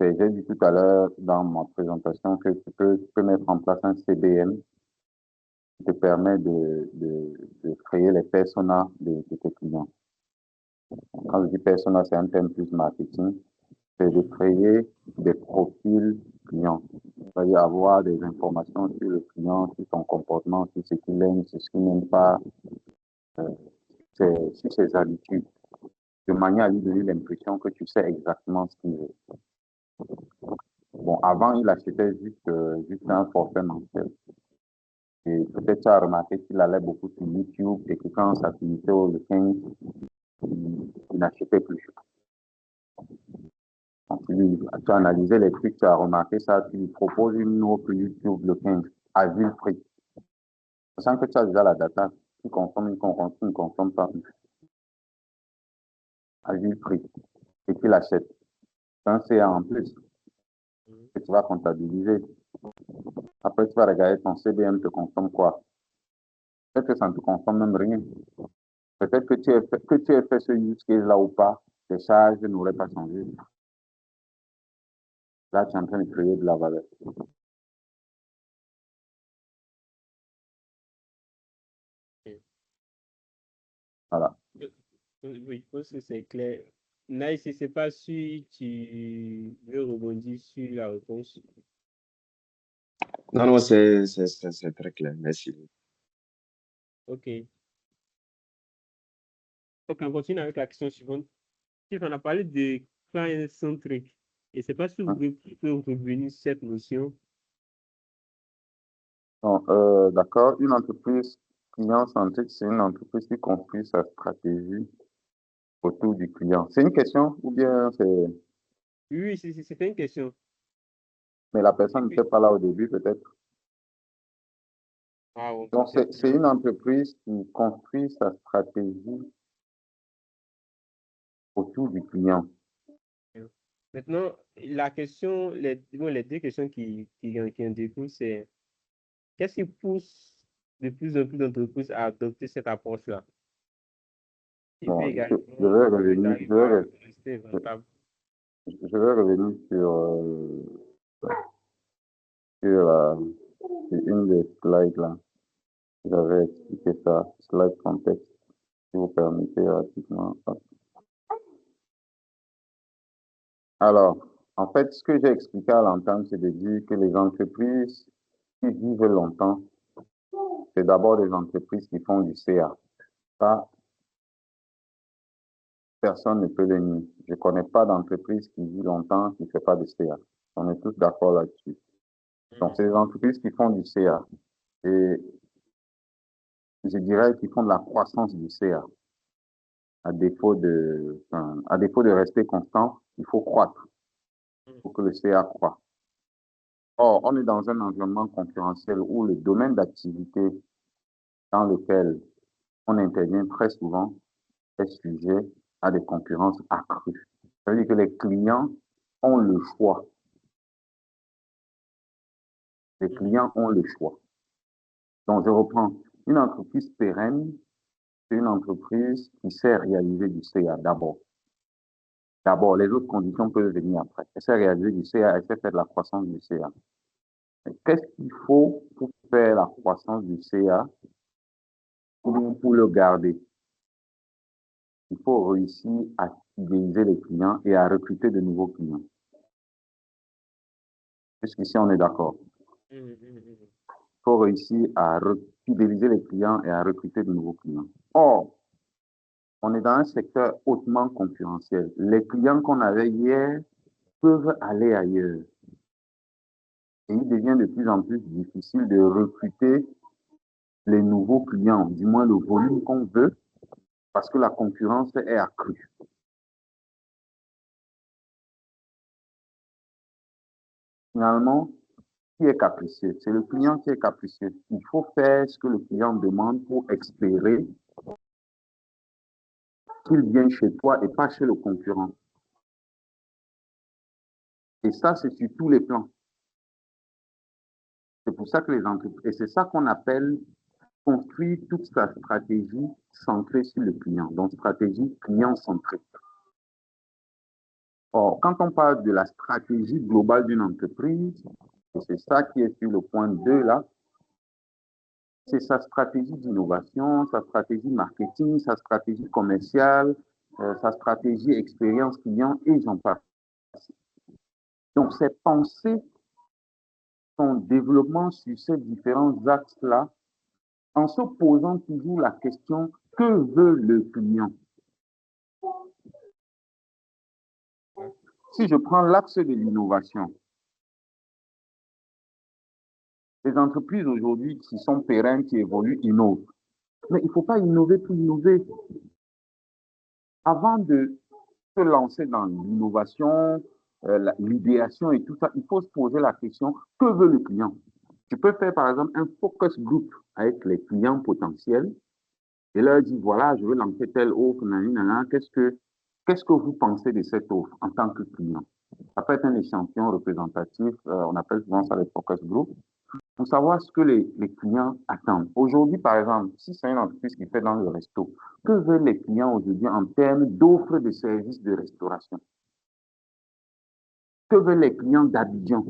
J'ai dit tout à l'heure dans ma présentation que tu peux mettre en place un CBM qui te permet de créer les personas de tes clients. Quand je dis persona, c'est un terme plus marketing. C'est de créer des profils clients. C'est-à-dire avoir des informations sur le client, sur son comportement, sur ce qu'il aime, sur ce qu'il n'aime pas, sur ses habitudes, de manière à lui donner l'impression que tu sais exactement ce qu'il veut. Bon, avant, il achetait juste un forfait mensuel. Et peut-être tu as remarqué qu'il allait beaucoup sur YouTube et que quand ça finissait au 15, il n'achetait plus. Donc, tu as analysé les trucs, tu as remarqué ça, tu lui proposes une offre YouTube le 15 à vil prix. Sachant que tu as déjà la data, il consomme, il ne consomme pas à vil prix et qu'il achète. C'est un CA en plus que tu vas comptabiliser. Après, tu vas regarder ton CBM te consomme quoi. Peut-être que ça ne te consomme même rien. Peut-être que tu aies fait ce use case-là ou pas, tes charges n'auraient pas changé. Là, tu es en train de créer de la valeur. Voilà. Oui, je pense que c'est clair. Nice, je ne sais pas si tu veux rebondir sur la réponse. Non, non, c'est très clair. Merci. OK. Donc, on continue avec la question suivante. On a parlé de client-centric. Et je ne sais pas si vous pouvez revenir sur cette notion. D'accord. Une entreprise client-centrique, c'est une entreprise qui construit sa stratégie autour du client. C'est une question ou bien c'est... Oui, c'était une question. Mais la personne n'était pas là au début, peut-être. Ah, bon, Donc, c'est une entreprise qui construit sa stratégie autour du client. Maintenant, la question, les deux questions qui en découlent, c'est qu'est-ce qui pousse de plus en plus d'entreprises à adopter cette approche-là? Et Bon, puis également, je vais revenir, d'arriver à rester rentable. je vais revenir sur une des slides là. J'avais expliqué ça, slide contexte, si vous permettez rapidement. Alors, en fait, ce que j'ai expliqué à l'entame, c'est de dire que les entreprises qui vivent longtemps, c'est d'abord des entreprises qui font du CA. Ça, personne ne peut le nier. Je ne connais pas d'entreprise qui vit longtemps qui ne fait pas de CA. On est tous d'accord là-dessus. Donc, c'est des entreprises qui font du CA. Et je dirais qu'ils font de la croissance du CA. À défaut de rester constant, il faut croître. Il faut que le CA croît. Or, on est dans un environnement concurrentiel où le domaine d'activité dans lequel on intervient très souvent est sujet à des concurrences accrues. Ça veut dire que les clients ont le choix. Les clients ont le choix. Donc, je reprends. Une entreprise pérenne, c'est une entreprise qui sait réaliser du CA d'abord. D'abord, les autres conditions peuvent venir après. Elle sait réaliser du CA, elle sait faire de la croissance du CA. Qu'est-ce qu'il faut pour faire la croissance du CA ou pour le garder? Il faut réussir à fidéliser les clients et à recruter de nouveaux clients. Jusqu'ici, on est d'accord. Il faut réussir à fidéliser les clients et à recruter de nouveaux clients. Or, on est dans un secteur hautement concurrentiel. Les clients qu'on avait hier peuvent aller ailleurs. Et il devient de plus en plus difficile de recruter les nouveaux clients, du moins le volume qu'on veut, parce que la concurrence est accrue. Finalement, qui est capricieux? C'est le client qui est capricieux. Il faut faire ce que le client demande pour espérer qu'il vienne chez toi et pas chez le concurrent. Et ça, c'est sur tous les plans. C'est pour ça que les entreprises, et c'est ça qu'on appelle construire toute sa stratégie centrée sur le client, donc stratégie client-centrée. Or, quand on parle de la stratégie globale d'une entreprise, et c'est ça qui est sur le point 2 là, c'est sa stratégie d'innovation, sa stratégie marketing, sa stratégie commerciale, sa stratégie expérience client et j'en passe. Donc, c'est penser son développement sur ces différents axes-là en se posant toujours la question que veut le client? Si je prends l'axe de l'innovation, les entreprises aujourd'hui qui sont pérennes, qui évoluent, innovent. Mais il ne faut pas innover pour innover. Avant de se lancer dans l'innovation, l'idéation et tout ça, il faut se poser la question, que veut le client? Tu peux faire par exemple un focus group avec les clients potentiels et leur dire, voilà, je veux lancer telle offre, qu'est-ce que vous pensez de cette offre en tant que client? Ça peut être un échantillon représentatif, on appelle souvent ça les focus group, pour savoir ce que les clients attendent. Aujourd'hui, par exemple, si c'est une entreprise qui fait dans le resto, que veulent les clients aujourd'hui en termes d'offres de services de restauration? Que veulent les clients d'Abidjan?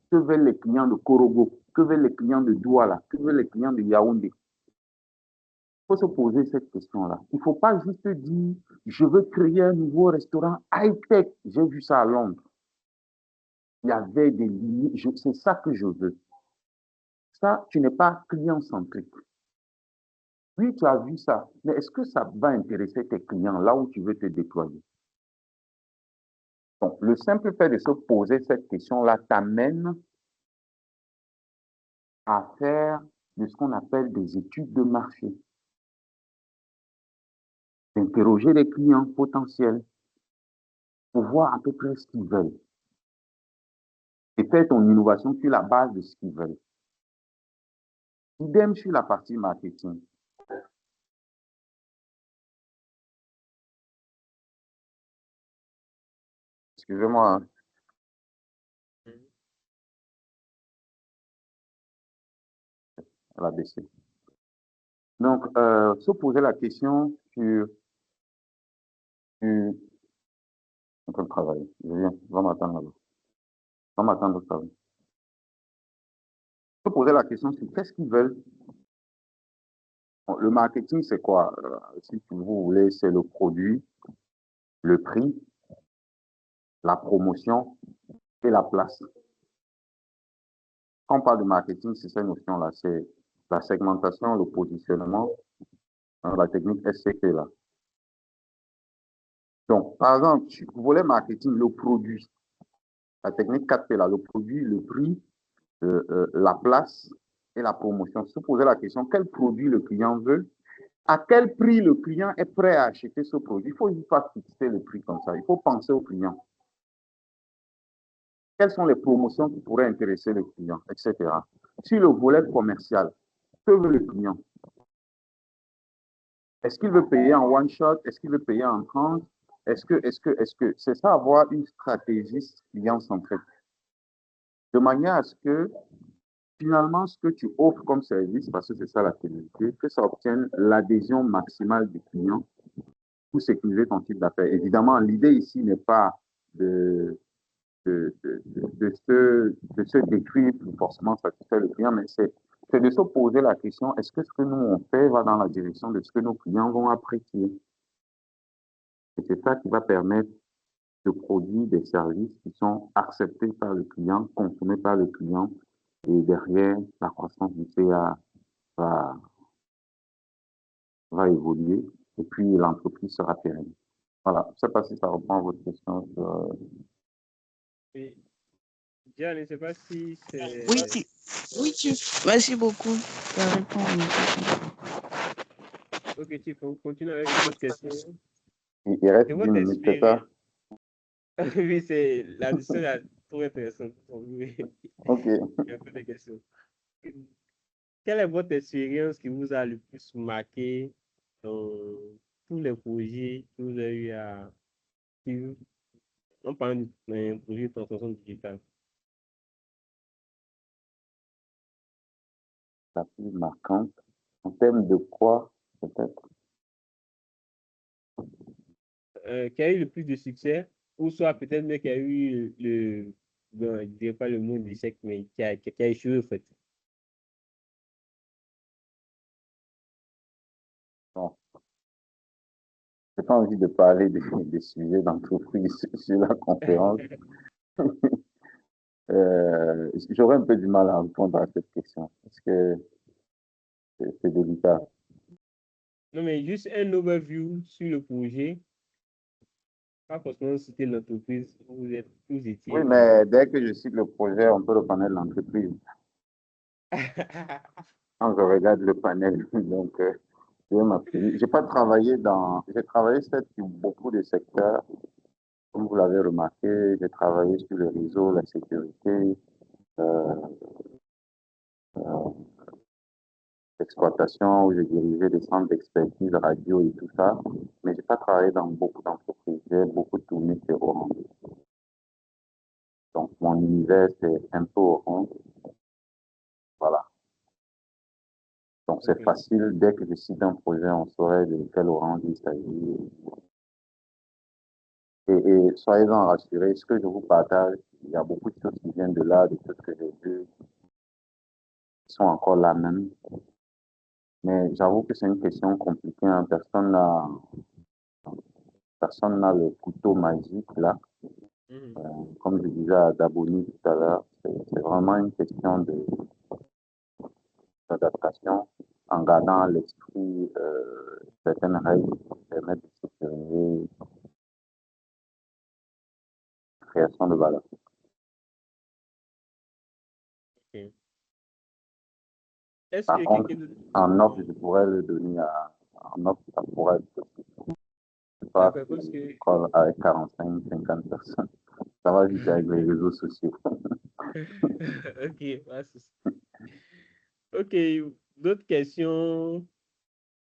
Que veulent les clients de Korogo? Que veulent les clients de Douala? Que veulent les clients de Yaoundé? Il faut se poser cette question-là. Il ne faut pas juste dire, je veux créer un nouveau restaurant high-tech. J'ai vu ça à Londres. Il y avait des limites. C'est ça que je veux. Ça, tu n'es pas client-centrique. Oui, tu as vu ça, mais est-ce que ça va intéresser tes clients là où tu veux te déployer? Donc, le simple fait de se poser cette question-là t'amène à faire de ce qu'on appelle des études de marché, d'interroger les clients potentiels pour voir à peu près ce qu'ils veulent et faire ton innovation sur la base de ce qu'ils veulent. Idem sur la partie marketing. Excusez-moi, hein. Elle a baissé. Donc, se poser la question sur on peut travailler. Je viens, va m'attendre là-bas. Va m'attendre au travail. Se poser la question sur qu'est-ce qu'ils veulent. Bon, le marketing, c'est quoi? Si vous voulez, c'est le produit, le prix, la promotion et la place. Quand on parle de marketing, c'est ces notions-là. C'est la segmentation, le positionnement, la technique SCP là. Donc, par exemple, si vous voulez marketing, le produit, la technique 4P là, le produit, le prix, la place et la promotion. Se poser la question, quel produit le client veut? À quel prix le client est prêt à acheter ce produit? Il ne faut pas fixer le prix comme ça. Il faut penser au client. Quelles sont les promotions qui pourraient intéresser le client, etc. Sur le volet commercial, que veut le client? Est-ce qu'il veut payer en one shot? Est-ce qu'il veut payer en tranche? Est-ce que c'est ça avoir une stratégie client-centrée? De manière à ce que finalement, ce que tu offres comme service, parce que c'est ça la finalité, que ça obtienne l'adhésion maximale du client pour sécuriser ton type d'affaires. Évidemment, l'idée ici n'est pas de se décrire pour forcément satisfaire le client, mais c'est de se poser la question, est-ce que ce que nous on fait va dans la direction de ce que nos clients vont apprécier? Et c'est ça qui va permettre de produire des services qui sont acceptés par le client, consommés par le client, et derrière, la croissance du CA va évoluer, et puis l'entreprise sera pérenne. Voilà, je ne sais pas si ça reprend votre question. Oui. Dia, je ne sais pas si c'est... Oui, merci beaucoup. Ça répond à mes questions. Ok, tu continues avec une autre question. Il reste Et 10 votre minutes, c'est ça? expérience, oui, c'est la discussion est trop intéressante. Oui, Ok. il y a un peu de questions. Quelle est votre expérience qui vous a le plus marqué dans tous les projets que vous avez eu à suivre en parlant d'un projet de transformation digitale? La plus marquante. En termes de quoi, peut-être? Qui a eu le plus de succès, ou soit peut-être même qui a eu bon, je ne dirais pas le mot d'échec, mais qui a échoué en fait. Bon, j'ai pas envie de parler des sujets d'entreprise sur la conférence. J'aurais un peu du mal à répondre à cette question parce que c'est délicat. Non, mais juste un overview sur le projet, pas forcément citer l'entreprise où vous Oui, étiez. mais dès que je cite le projet, on peut reconnaître l'entreprise. Quand je regarde le panel, donc je vais m'abstenir. J'ai travaillé certes sur beaucoup de secteurs, comme vous l'avez remarqué, j'ai travaillé sur le réseau, la sécurité, euh, l'exploitation, où j'ai dirigé des centres d'expertise radio et tout ça, mais j'ai pas travaillé dans beaucoup d'entreprises, j'ai beaucoup tourné sur Orange. Donc mon univers, c'est un peu Orange, voilà. Donc c'est Ok, facile, dès que je cite un projet, on saurait de quel Orange il s'agit. Et soyez-en rassurés, ce que je vous partage, il y a beaucoup de choses qui viennent de là, des choses que j'ai vues, qui sont encore là même. Mais j'avoue que c'est une question compliquée, hein. Personne n'a le couteau magique là. mhm, Comme je disais à Daboni tout à l'heure, c'est vraiment une question d'adaptation en gardant à l'esprit certaines règles qui permettent de sécuriser la création de valeur. ok. Est-ce Par que contre, quelqu'un d'autre... en offre, je pourrais le donner en offre, ça pourrait être possible. Je sais pas D'accord, si parce que... l'école avec 45, 50 personnes, ça va vite avec les réseaux sociaux. Ok, pas de souci. Ok, d'autres questions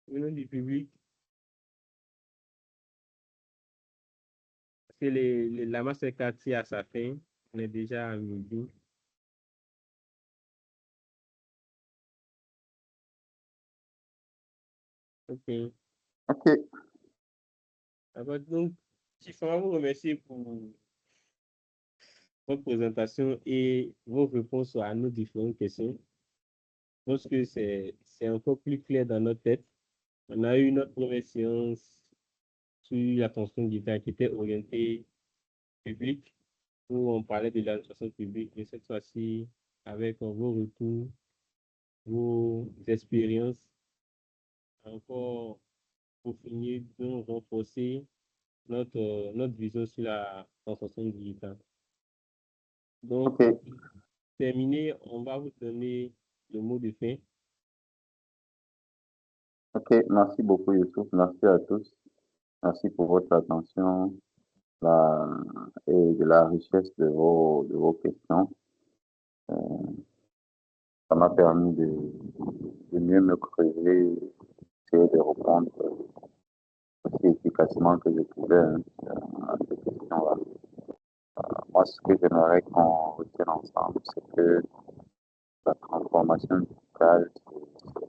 venant du public? Parce que la masterclass tire à sa fin, on est déjà à midi. Ok. Ok, Alors, donc, je voudrais vous remercier pour votre présentation et vos réponses à nos différentes questions. Je pense que c'est encore plus clair dans notre tête. On a eu notre première séance sur la fonction digitale qui était orientée publique, où on parlait de l'administration publique, mais cette fois-ci, avec vos retours, vos expériences, encore pour finir de renforcer notre vision sur la transformation digitale. Donc, ok, pour terminer, on va vous donner le mot de fin. ok. Merci beaucoup, Youssouf. Merci à tous. Merci pour votre attention et de la richesse de vos questions. Ça m'a permis de mieux me creuser, essayer de répondre aussi efficacement que je pouvais, hein, à ces questions-là. Moi, ce que j'aimerais qu'on retienne ensemble, c'est que la transformation digitale,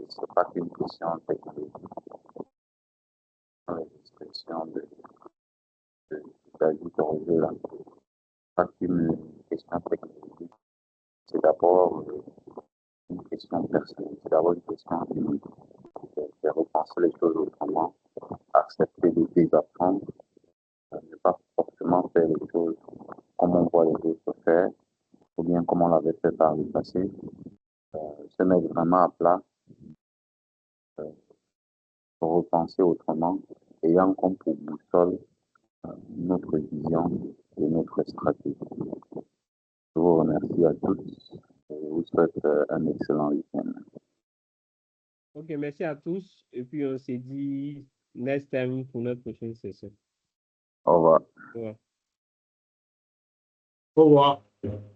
c'est pas qu'une question technique, l'expression de David Roger, là. Pas qu'une question technique. C'est d'abord une question personnelle, c'est d'abord une question humaine. C'est repenser les choses autrement, accepter de désapprendre, ne pas forcément faire les choses comme on voit les autres faire, ou bien comme on l'avait fait par le passé, se mettre vraiment à plat, pour repenser autrement, ayant comme pour boussole notre vision et notre stratégie. Je vous remercie à tous et je vous souhaite un excellent week-end. Ok, merci à tous. Et puis, on s'est dit next time pour notre prochaine session. Au revoir. Au revoir. Au revoir.